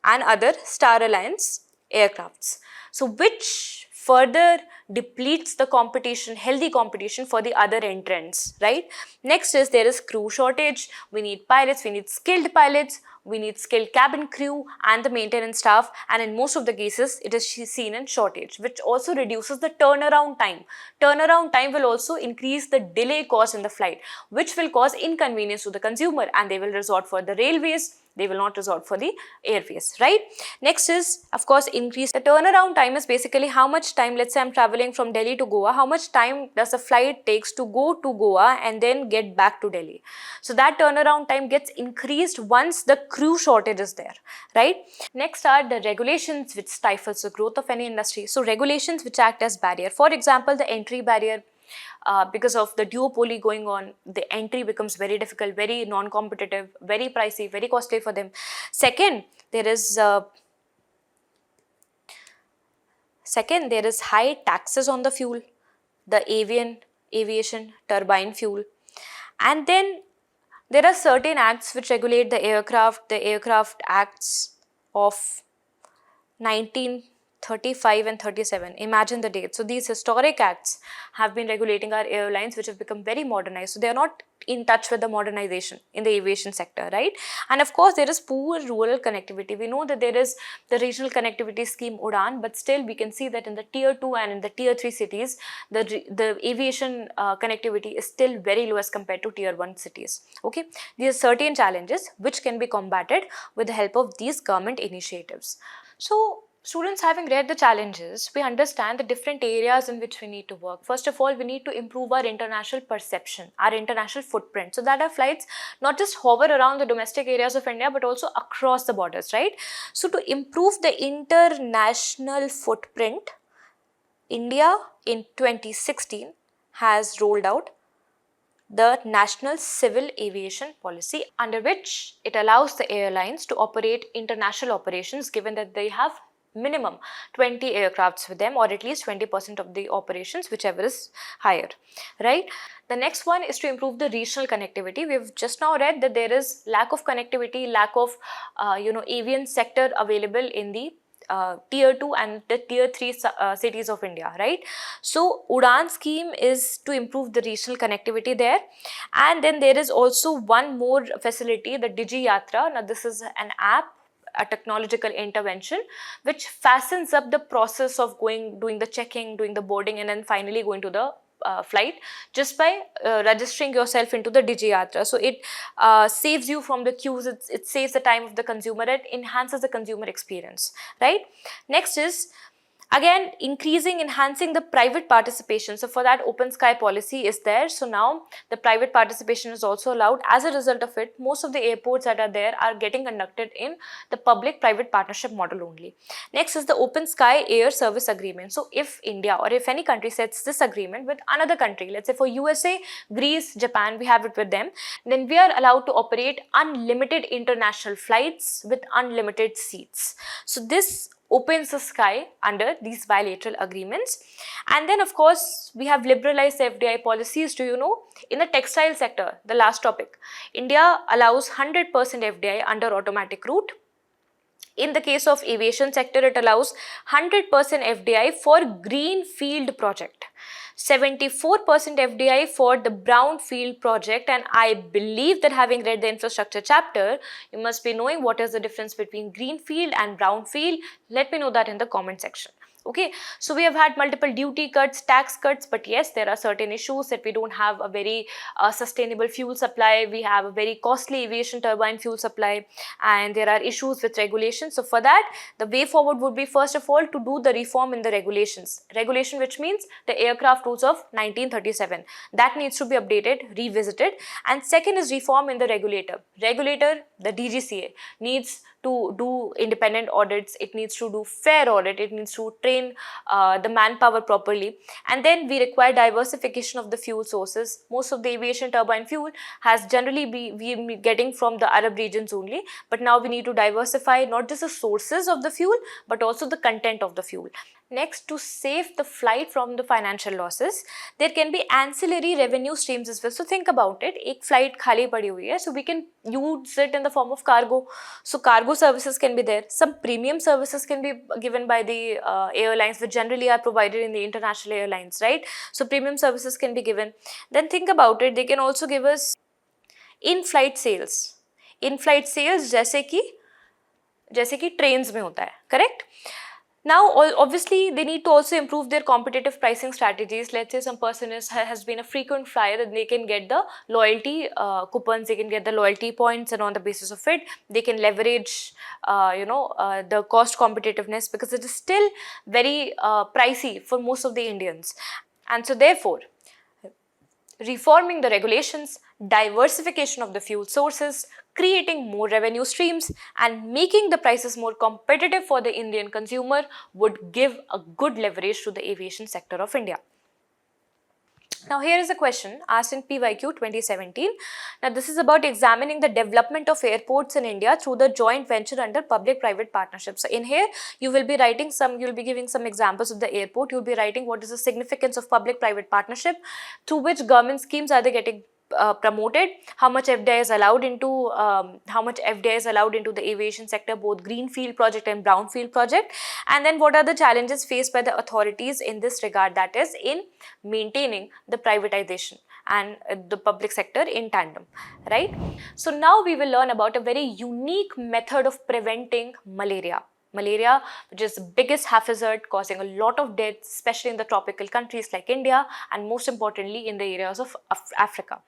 and other Star Alliance aircrafts. So which further depletes the competition, healthy competition for the other entrants, right? Next is there is crew shortage. We need pilots, we need skilled pilots, we need skilled cabin crew and the maintenance staff, and in most of the cases it is seen in shortage, which also reduces the turnaround time. Turnaround time will also increase the delay cost in the flight, which will cause inconvenience to the consumer, and they will resort for the railways. They will not resort for the airways, right? Next is, of course, increase. The turnaround time is basically how much time, let's say I'm traveling from Delhi to Goa, how much time does a flight takes to go to Goa and then get back to Delhi. So that turnaround time gets increased once the crew shortage is there, right? Next are the regulations which stifles the growth of any industry. So regulations which act as barrier. For example, the entry barrier. Because of the duopoly going on, the entry becomes very difficult, very non-competitive, very pricey, very costly for them. Second, there is high taxes on the fuel, the aviation turbine fuel. And then there are certain acts which regulate the aircraft acts of 1935 and 37. Imagine the dates. So these historic acts have been regulating our airlines, which have become very modernized. So they are not in touch with the modernization in the aviation sector, right? And of course, there is poor rural connectivity. We know that there is the regional connectivity scheme UDAN, but still we can see that in the tier 2 and in the tier 3 cities, the aviation connectivity is still very low as compared to tier 1 cities. Okay, these are certain challenges which can be combated with the help of these government initiatives. So students, having read the challenges, we understand the different areas in which we need to work. First of all, we need to improve our international perception, our international footprint, so that our flights not just hover around the domestic areas of India, but also across the borders, right? So to improve the international footprint, India in 2016 has rolled out the National Civil Aviation Policy, under which it allows the airlines to operate international operations given that they have minimum 20 aircrafts with them, or at least 20% of the operations, whichever is higher, right? The next one is to improve the regional connectivity. We've just now read that there is lack of connectivity, lack of aviation sector available in the tier 2 and the tier 3 cities of India, right? So UDAN scheme is to improve the regional connectivity there. And then there is also one more facility, the Digi Yatra. Now this is an app, a technological intervention which fastens up the process of doing the checking, doing the boarding, and then finally going to the flight just by registering yourself into the DigiYatra. So it saves you from the queues, it saves the time of the consumer, it enhances the consumer experience, right? Next is again enhancing the private participation. So for that, open sky policy is there. So now the private participation is also allowed. As a result of it, most of the airports that are there are getting conducted in the public private partnership model only. Next is the open sky air service agreement. So if India or if any country sets this agreement with another country, let's say for USA, Greece, Japan, we have it with them, then we are allowed to operate unlimited international flights with unlimited seats. So this opens the sky under these bilateral agreements. And then of course we have liberalized FDI policies. Do you know, in the textile sector, the last topic, India allows 100% FDI under automatic route. In the case of aviation sector, it allows 100% FDI for greenfield project, 74% FDI for the brownfield project. And I believe that having read the infrastructure chapter, you must be knowing what is the difference between greenfield and brownfield. Let me know that in the comment section. Okay, so we have had multiple duty cuts, tax cuts, but yes, there are certain issues that we don't have a very sustainable fuel supply. We have a very costly aviation turbine fuel supply, and there are issues with regulations. So for that, the way forward would be, first of all, to do the reform in the regulations. Regulation, which means the aircraft rules of 1937. That needs to be updated, revisited. And second is reform in the regulator. Regulator, the DGCA, needs to do independent audits, it needs to do fair audit, it needs to train the manpower properly. And then we require diversification of the fuel sources. Most of the aviation turbine fuel has generally been getting from the Arab regions only, but now we need to diversify not just the sources of the fuel but also the content of the fuel. Next, to save the flight from the financial losses, there can be ancillary revenue streams as well. So think about it, एक flight खाली पड़ी हुई है, so we can use it in the form of cargo. So cargo services can be there. Some premium services can be given by the airlines, which generally are provided in the international airlines, right? So premium services can be given. Then think about it, they can also give us in-flight sales. In-flight sales जैसे कि trains में होता है, correct? Now, obviously, they need to also improve their competitive pricing strategies. Let's say some person has been a frequent flyer, then they can get the loyalty coupons, they can get the loyalty points, and on the basis of it, they can leverage, the cost competitiveness, because it is still very pricey for most of the Indians. And so therefore, reforming the regulations, diversification of the fuel sources, creating more revenue streams, and making the prices more competitive for the Indian consumer would give a good leverage to the aviation sector of India. Now here is a question asked in PYQ 2017. Now this is about examining the development of airports in India through the joint venture under public-private partnerships. So in here, you will be giving some examples of the airport. You will be writing what is the significance of public-private partnership, through which government schemes are they getting promoted, how much FDI is allowed into the aviation sector, both greenfield project and brownfield project, and then what are the challenges faced by the authorities in this regard, that is in maintaining the privatization and the public sector in tandem, right? So now we will learn about a very unique method of preventing malaria. Malaria, which is the biggest hazard causing a lot of deaths, especially in the tropical countries like India, and most importantly in the areas of Africa.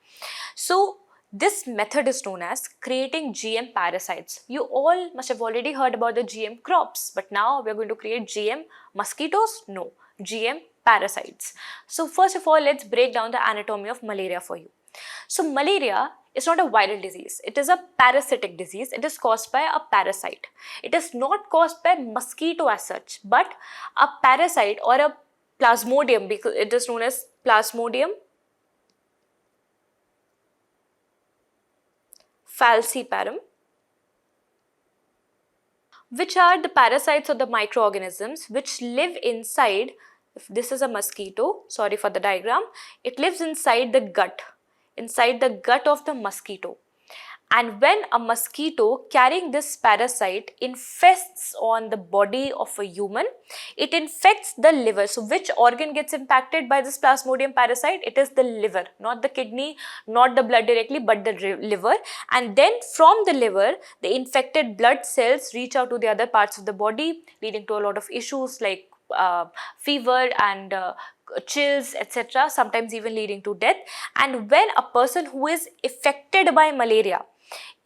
So this method is known as creating GM parasites. You all must have already heard about the GM crops, but now we are going to create GM mosquitoes? No, GM parasites. So first of all, let's break down the anatomy of malaria for you. So malaria is not a viral disease, it is a parasitic disease. It is caused by a parasite. It is not caused by mosquito as such, but a parasite or a plasmodium, because it is known as Plasmodium falciparum, which are the parasites or the microorganisms which live inside. If this is a mosquito, sorry for the diagram, it lives inside the gut of the mosquito. And when a mosquito carrying this parasite infests on the body of a human, it infects the liver. So which organ gets impacted by this Plasmodium parasite? It is the liver, not the kidney, not the blood directly, but the liver. And then from the liver, the infected blood cells reach out to the other parts of the body, leading to a lot of issues like fever and chills, etc., sometimes even leading to death. And when a person who is affected by malaria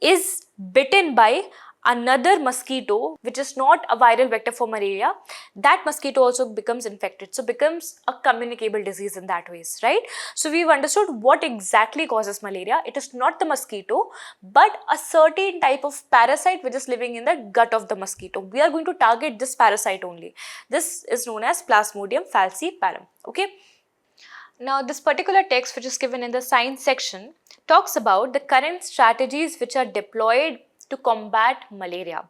is bitten by another mosquito which is not a viral vector for malaria, that mosquito also becomes infected, so becomes a communicable disease in that ways, right? So we've understood what exactly causes malaria. It is not the mosquito, but a certain type of parasite which is living in the gut of the mosquito. We are going to target this parasite only. This is known as Plasmodium falciparum. Okay. Now, this particular text, which is given in the science section, talks about the current strategies which are deployed to combat malaria.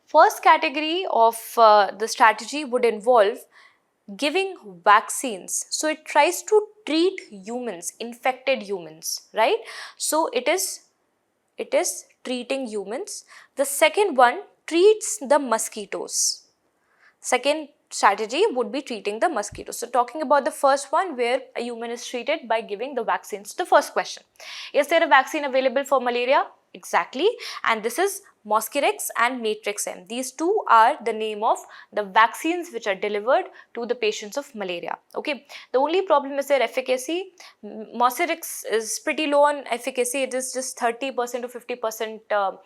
First category of the strategy would involve giving vaccines. So it tries to treat humans, infected humans, right? So it is treating humans. The second one treats the mosquitoes. Second strategy would be treating the mosquitoes. So talking about the first one, where a human is treated by giving the vaccines. The first question, is there a vaccine available for malaria? Exactly, and this is Mosquirix and Matrix M. These two are the name of the vaccines which are delivered to the patients of malaria. Okay, the only problem is their efficacy. Mosquirix is pretty low on efficacy. It is just 30% to 50%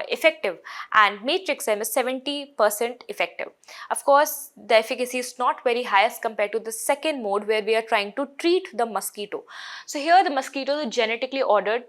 effective, and Matrix M is 70% effective. Of course, the efficacy is not very high as compared to the second mode, where we are trying to treat the mosquito. So here the mosquitoes are genetically altered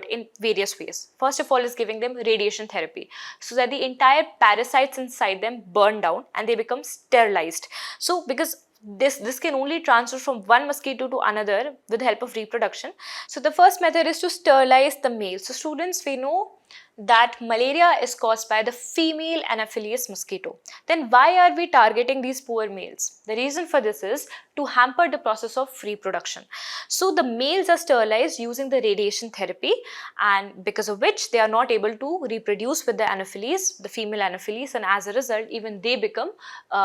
in various ways. First of all is giving them radiation therapy, so that the entire parasites inside them burn down and they become sterilized. So because this can only transfer from one mosquito to another with the help of reproduction. So the first method is to sterilize the male. So students, we know that malaria is caused by the female Anopheles mosquito. Then why are we targeting these poor males? The reason for this is to hamper the process of reproduction. So the males are sterilized using the radiation therapy, and because of which they are not able to reproduce with the Anopheles, the female Anopheles, and as a result even they become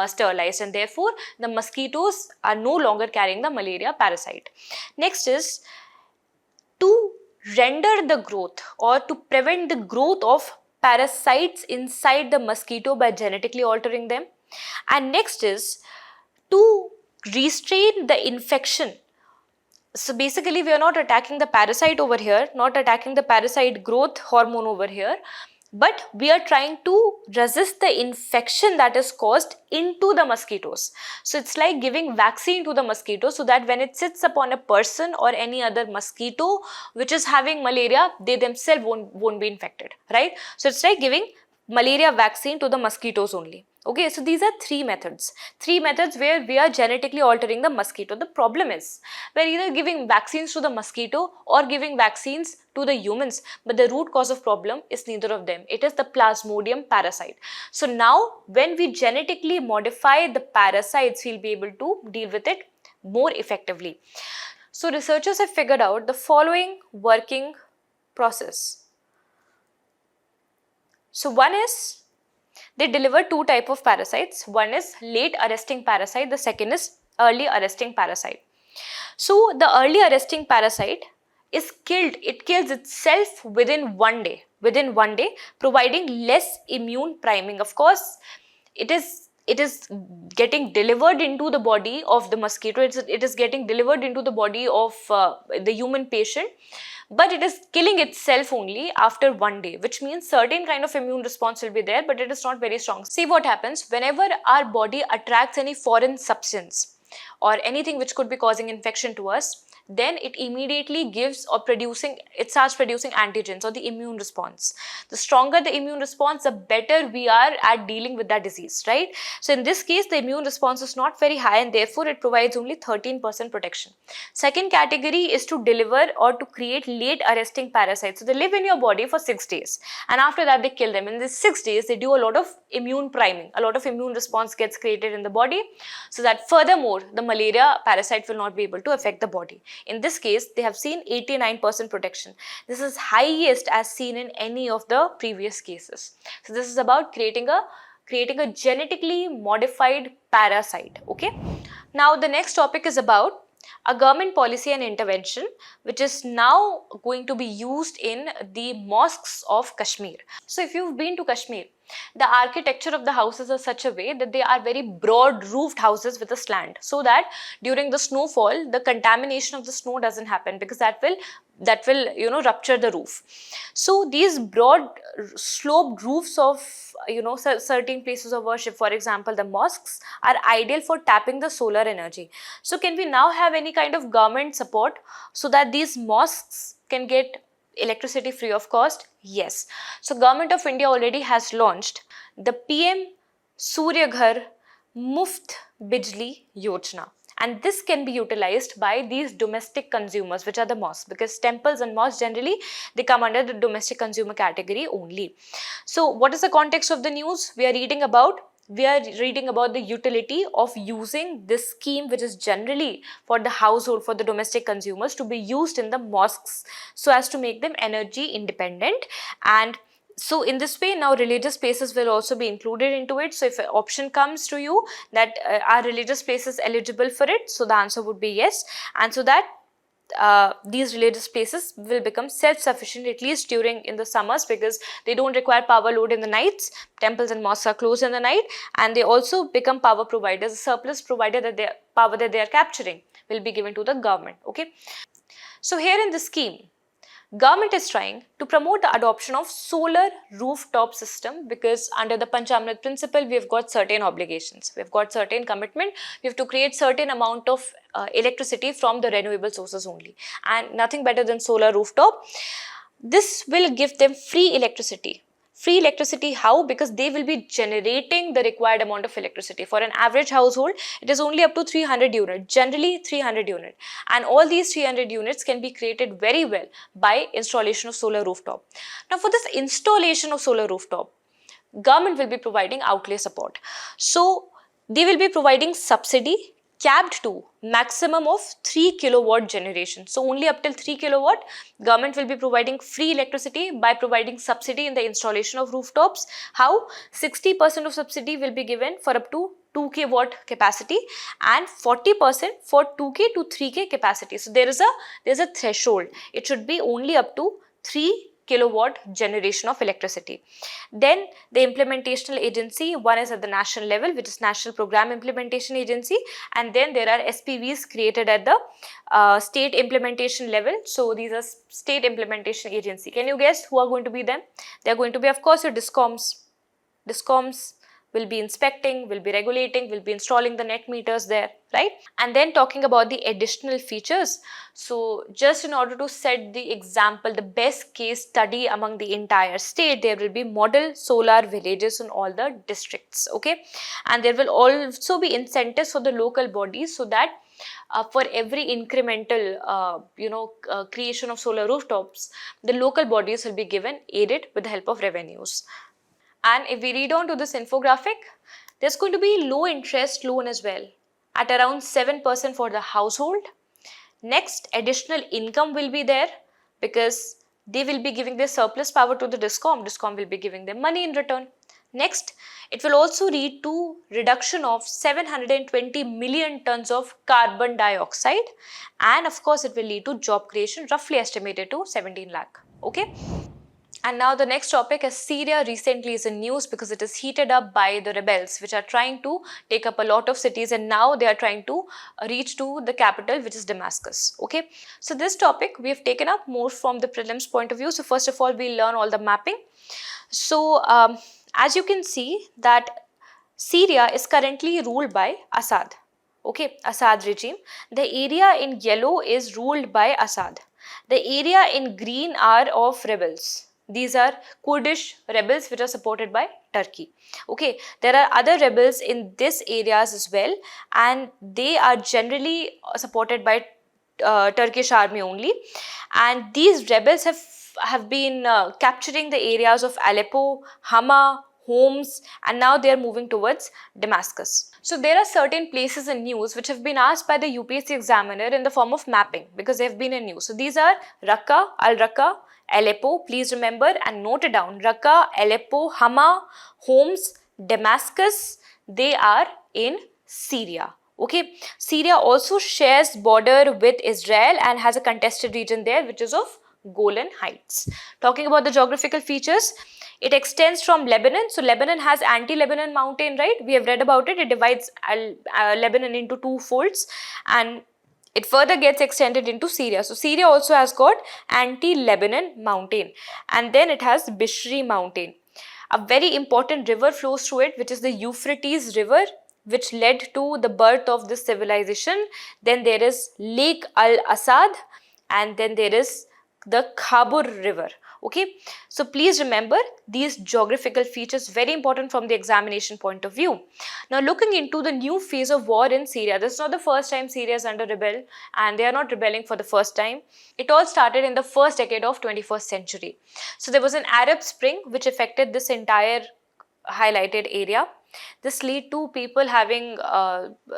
sterilized, and therefore the mosquitoes are no longer carrying the malaria parasite. Next is to render the growth or to prevent the growth of parasites inside the mosquito by genetically altering them. And next is to restrain the infection. So basically we are not attacking the parasite over here, not attacking the parasite growth hormone over here, but we are trying to resist the infection that is caused into the mosquitoes. So it's like giving vaccine to the mosquito, so that when it sits upon a person or any other mosquito which is having malaria, they themselves won't be infected, right? So it's like giving malaria vaccine to the mosquitoes only. Okay, so these are three methods where we are genetically altering the mosquito. The problem is we're either giving vaccines to the mosquito or giving vaccines to the humans, but the root cause of problem is neither of them. It is the Plasmodium parasite. So now when we genetically modify the parasites, we'll be able to deal with it more effectively. So researchers have figured out the following working process. So one is, they deliver two types of parasites. One is late arresting parasite, the second is early arresting parasite. So the early arresting parasite is killed, it kills itself within one day, providing less immune priming. Of course, it is getting delivered into the body of the mosquito, it is getting delivered into the body of the human patient, but it is killing itself only after one day, which means certain kind of immune response will be there, but it is not very strong. See what happens whenever our body attracts any foreign substance or anything which could be causing infection to us, then it immediately starts producing antigens or the immune response. The stronger the immune response, the better we are at dealing with that disease, right? So in this case, the immune response is not very high, and therefore it provides only 13% protection. Second category is to deliver or to create late arresting parasites. So they live in your body for 6 days, and after that they kill them. In these 6 days, they do a lot of immune priming, a lot of immune response gets created in the body, so that furthermore the malaria parasite will not be able to affect the body. In this case, they have seen 89% protection. This is highest as seen in any of the previous cases. So this is about creating a genetically modified parasite. Okay. Now the next topic is about a government policy and intervention which is now going to be used in the mosques of Kashmir. So if you've been to Kashmir, The architecture of the houses is such a way that they are very broad roofed houses with a slant, so that during the snowfall the contamination of the snow doesn't happen, because that will rupture the roof. So these broad sloped roofs of certain places of worship, for example the mosques, are ideal for tapping the solar energy. So can we now have any kind of government support so that these mosques can get electricity free of cost? Yes. So Government of India already has launched the PM Surya Ghar Muft Bijli Yojana. And this can be utilized by these domestic consumers, which are the mosques, because temples and mosques generally they come under the domestic consumer category only. So what is the context of the news? We are reading about the utility of using this scheme, which is generally for the household, for the domestic consumers, to be used in the mosques so as to make them energy independent. And so in this way, now religious places will also be included into it. So if an option comes to you that are religious places eligible for it, so the answer would be yes. And so that these religious places will become self-sufficient, at least in the summers, because they don't require power load in the nights. Temples and mosques are closed in the night, and they also become power providers. The surplus provided that power that they are capturing will be given to the government. Okay. So here in this scheme, government is trying to promote the adoption of solar rooftop system, because under the Panchamrit principle, we have got certain obligations, we have got certain commitment, we have to create certain amount of electricity from the renewable sources only, and nothing better than solar rooftop. This will give them free electricity. Free electricity how? Because they will be generating the required amount of electricity. For an average household, it is only up to 300 units, generally 300 units. And all these 300 units can be created very well by installation of solar rooftop. Now for this installation of solar rooftop, government will be providing outlay support. So they will be providing subsidy capped to maximum of 3 kilowatt generation. So only up till 3 kilowatt, government will be providing free electricity by providing subsidy in the installation of rooftops. How? 60% of subsidy will be given for up to 2k watt capacity, and 40% for 2k to 3k capacity. So there's a threshold. It should be only up to 3 kilowatt generation of electricity. Then the implementational agency, one is at the national level, which is National Program Implementation Agency, and then there are SPVs created at the state implementation level. So these are state implementation agency. Can you guess who are going to be them? They are going to be, of course, your discoms. Discoms will be inspecting, will be regulating, will be installing the net meters there, right? And then talking about the additional features. So just in order to set the example, the best case study among the entire state, there will be model solar villages in all the districts, okay? And there will also be incentives for the local bodies, so that for every incremental creation of solar rooftops, the local bodies will be given aided with the help of revenues. And if we read on to this infographic, there's going to be low interest loan as well at around 7% for the household. Next, additional income will be there, because they will be giving their surplus power to the discom. Discom will be giving them money in return. Next, it will also lead to reduction of 720 million tons of carbon dioxide, and of course it will lead to job creation, roughly estimated to 17 lakh. Okay. And now the next topic is Syria recently is in news because it is heated up by the rebels, which are trying to take up a lot of cities, and now they are trying to reach to the capital, which is Damascus. Okay. So this topic we have taken up more from the prelims point of view. So first of all, we'll learn all the mapping. So as you can see that Syria is currently ruled by Assad. Okay, Assad regime. The area in yellow is ruled by Assad. The area in green are of rebels. These are Kurdish rebels which are supported by Turkey. Okay, there are other rebels in this areas as well, and they are generally supported by Turkish army only. And these rebels have been capturing the areas of Aleppo, Hama, Homs, and now they are moving towards Damascus. So there are certain places in news which have been asked by the UPSC examiner in the form of mapping, because they have been in news. So these are Raqqa, Al-Raqqa, Aleppo, please remember and note it down. Raqqa, Aleppo, Hama, Homs, Damascus, they are in Syria. Okay, Syria also shares border with Israel and has a contested region there, which is of Golan Heights. Talking about the geographical features, it extends from Lebanon. So Lebanon has anti-Lebanon mountain, right? We have read about it. It divides Lebanon into two folds, and it further gets extended into Syria. So Syria also has got anti-Lebanon mountain, and then it has Bishri mountain. A very important river flows through it, which is the Euphrates River, which led to the birth of this civilization. Then there is Lake Al-Assad, and then there is the Khabur River. Okay, so please remember these geographical features, very important from the examination point of view. Now looking into the new phase of war in Syria, this is not the first time Syria is under rebel, and they are not rebelling for the first time. It all started in the first decade of 21st century. So there was an Arab Spring which affected this entire highlighted area. This led to people having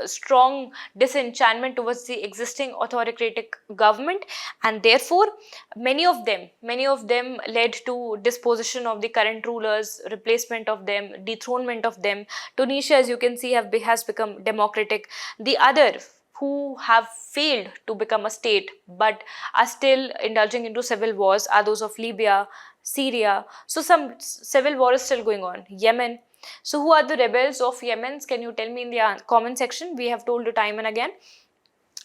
strong disenchantment towards the existing autocratic government, and therefore many of them led to disposition of the current rulers, replacement of them, dethronement of them. Tunisia, as you can see, has become democratic. The other who have failed to become a state but are still indulging into civil wars are those of Libya, Syria. So some civil war is still going on. Yemen. So who are the rebels of Yemen? Can you tell me in the comment section? We have told you time and again.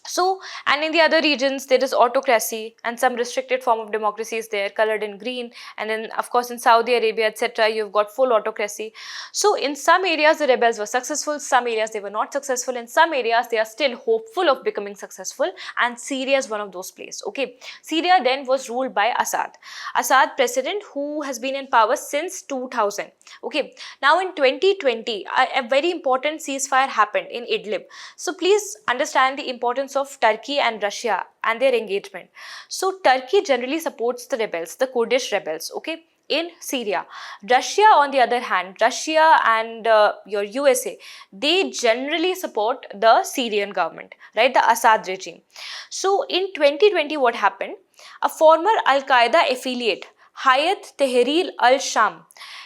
So, and in the other regions, there is autocracy and some restricted form of democracy is there, colored in green. And then, of course, in Saudi Arabia, etc., you've got full autocracy. So, in some areas, the rebels were successful. Some areas, they were not successful. In some areas, they are still hopeful of becoming successful. And Syria is one of those places. Okay. Syria then was ruled by Assad. Assad, president who has been in power since 2000. Okay. Now, in 2020, a very important ceasefire happened in Idlib. So, please understand the importance of Turkey and Russia and their engagement. So Turkey generally supports the rebels, the Kurdish rebels, okay, in Syria. Russia, on the other hand, Russia and your USA, they generally support the Syrian government, right, the Assad regime. So in 2020, what happened? A former Al-Qaeda affiliate, Hayat Tahrir al-Sham,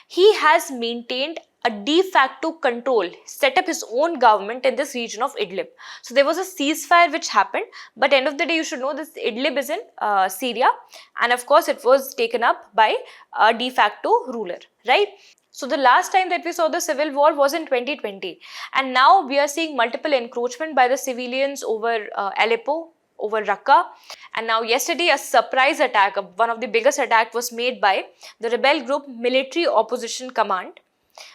he has maintained a de facto control, set up his own government in this region of Idlib. So there was a ceasefire which happened, but end of the day you should know this Idlib is in Syria, and of course it was taken up by a de facto ruler, right? So the last time that we saw the civil war was in 2020, and now we are seeing multiple encroachment by the civilians over Aleppo, over Raqqa, and now yesterday a surprise attack, one of the biggest attack was made by the rebel group Military Opposition Command,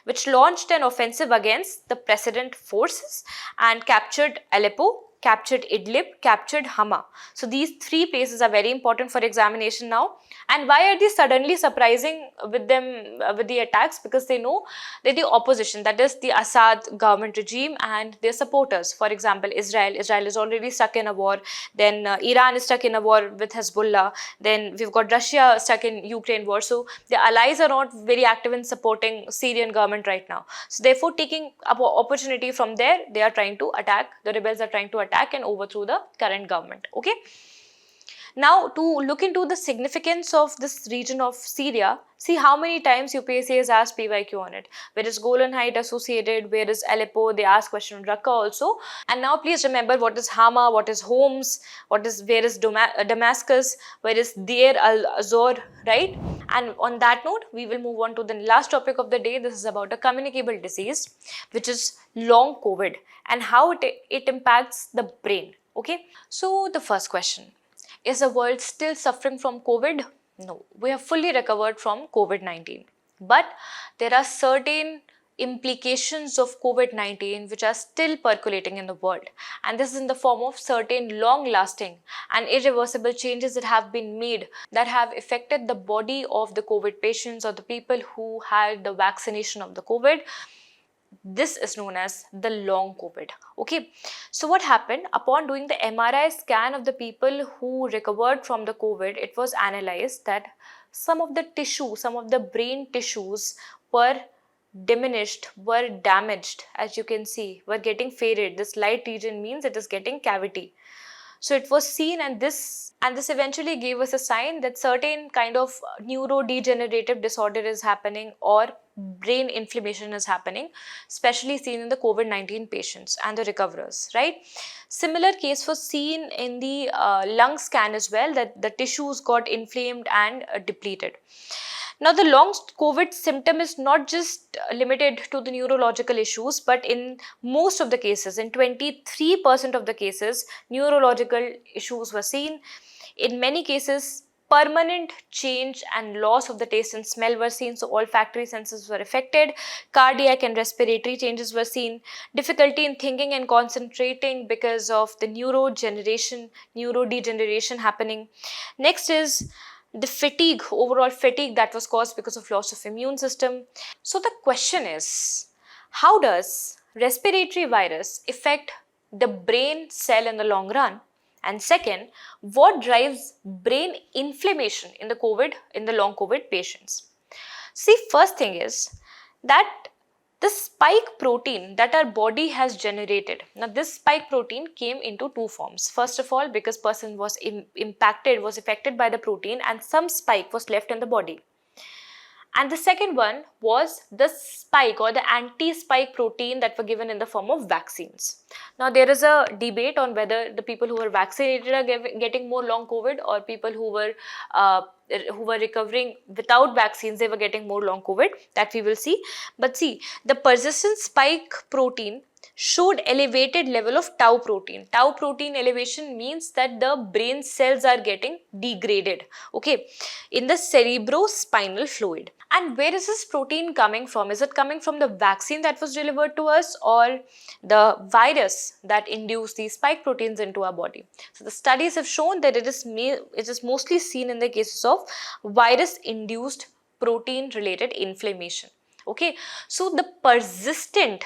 which launched an offensive against the president forces and captured Aleppo, captured Idlib, captured Hama. So these three places are very important for examination now. And why are they suddenly surprising with them, with the attacks? Because they know that the opposition, that is the Assad government regime and their supporters, for example, Israel is already stuck in a war, then Iran is stuck in a war with Hezbollah, then we've got Russia stuck in Ukraine war. So the allies are not very active in supporting Syrian government right now. So therefore, taking up opportunity from there, they are trying to attack, the rebels are trying to attack and overthrow the current government. Okay. Now, to look into the significance of this region of Syria, see how many times UPSC has asked PYQ on it. Where is Golan Height associated? Where is Aleppo? They ask question on Raqqa also. And now please remember what is Hama, what is Homs, where is Damascus, where is Deir al-Azor, right? And on that note, we will move on to the last topic of the day. This is about a communicable disease, which is long COVID and how it impacts the brain. Okay. So the first question. Is the world still suffering from COVID? No, we have fully recovered from COVID-19. But there are certain implications of COVID-19 which are still percolating in the world. And this is in the form of certain long-lasting and irreversible changes that have been made that have affected the body of the COVID patients or the people who had the vaccination of the COVID. This is known as the long COVID. Okay, so what happened upon doing the MRI scan of the people who recovered from the COVID, it was analyzed that some of the tissue, some of the brain tissues were diminished, were damaged, as you can see, were getting faded. This light region means it is getting cavity. So it was seen, and this eventually gave us a sign that certain kind of neurodegenerative disorder is happening, or brain inflammation is happening, especially seen in the COVID-19 patients and the recoverers, right? Similar case was seen in the lung scan as well, that the tissues got inflamed and depleted. Now, the long COVID symptom is not just limited to the neurological issues, but in most of the cases, in 23% of the cases, neurological issues were seen. In many cases, permanent change and loss of the taste and smell were seen, so olfactory senses were affected. Cardiac and respiratory changes were seen. Difficulty in thinking and concentrating because of the neurodegeneration happening. Next is the fatigue, overall fatigue that was caused because of loss of immune system. So the question is, how does respiratory virus affect the brain cell in the long run? And second, what drives brain inflammation in the long COVID patients? See, first thing is that the spike protein that our body has generated. Now, this spike protein came into two forms. First of all, because person was affected by the protein, and some spike was left in the body. And the second one was the spike or the anti-spike protein that were given in the form of vaccines. Now, there is a debate on whether the people who were vaccinated are getting more long COVID, or people who were recovering without vaccines, they were getting more long COVID. That we will see. But see, the persistent spike protein showed elevated level of tau protein. Tau protein elevation means that the brain cells are getting degraded, okay, in the cerebrospinal fluid. And where is this protein coming from? Is it coming from the vaccine that was delivered to us, or the virus that induced these spike proteins into our body? So the studies have shown that it is mostly seen in the cases of virus-induced protein-related inflammation. Okay, so the persistent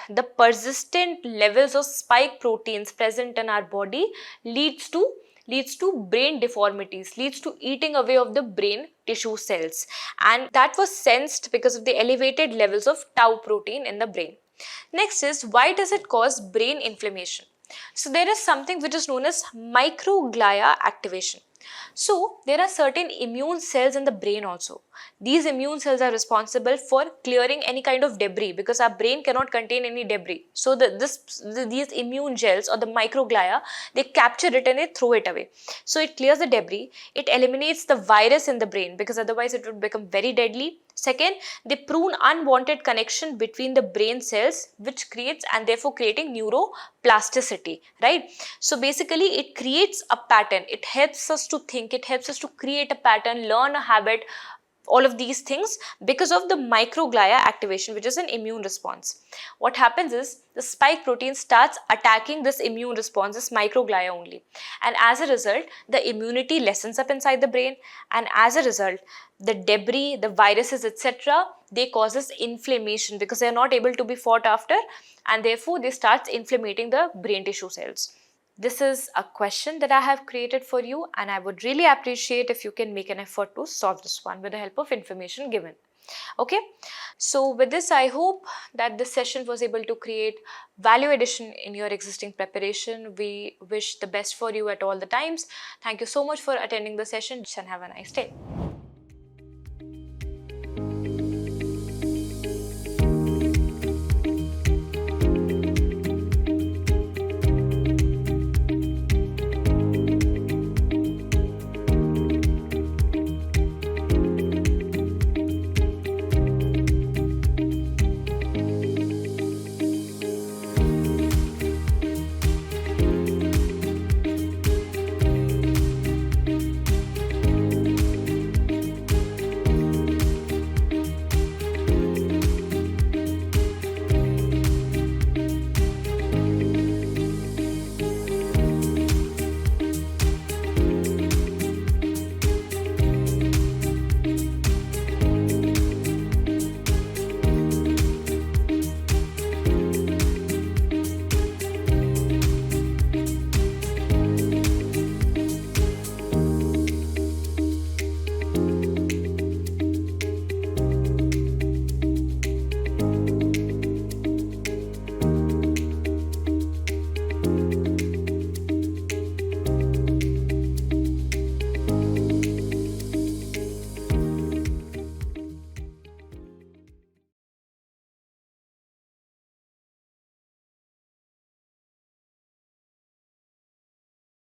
levels of spike proteins present in our body leads to brain deformities, leads to eating away of the brain tissue cells, and that was sensed because of the elevated levels of tau protein in the brain. Next is, why does it cause brain inflammation? So there is something which is known as microglia activation. So there are certain immune cells in the brain also. These immune cells are responsible for clearing any kind of debris, because our brain cannot contain any debris. So these immune gels or the microglia, they capture it and they throw it away. So it clears the debris, it eliminates the virus in the brain, because otherwise it would become very deadly. Second, they prune unwanted connection between the brain cells, which creates and therefore creating neuroplasticity, right? So basically it creates a pattern. It helps us to think, it helps us to create a pattern, learn a habit, all of these things because of the microglia activation, which is an immune response. What happens is the spike protein starts attacking this immune response, this microglia only. And as a result, the immunity lessens up inside the brain. And as a result, the debris, the viruses, etc., they causes inflammation because they are not able to be fought after, and therefore they starts inflamming the brain tissue cells. This is a question that I have created for you, and I would really appreciate if you can make an effort to solve this one with the help of information given. Okay, so with this, I hope that this session was able to create value addition in your existing preparation. We wish the best for you at all the times. Thank you so much for attending the session, and have a nice day.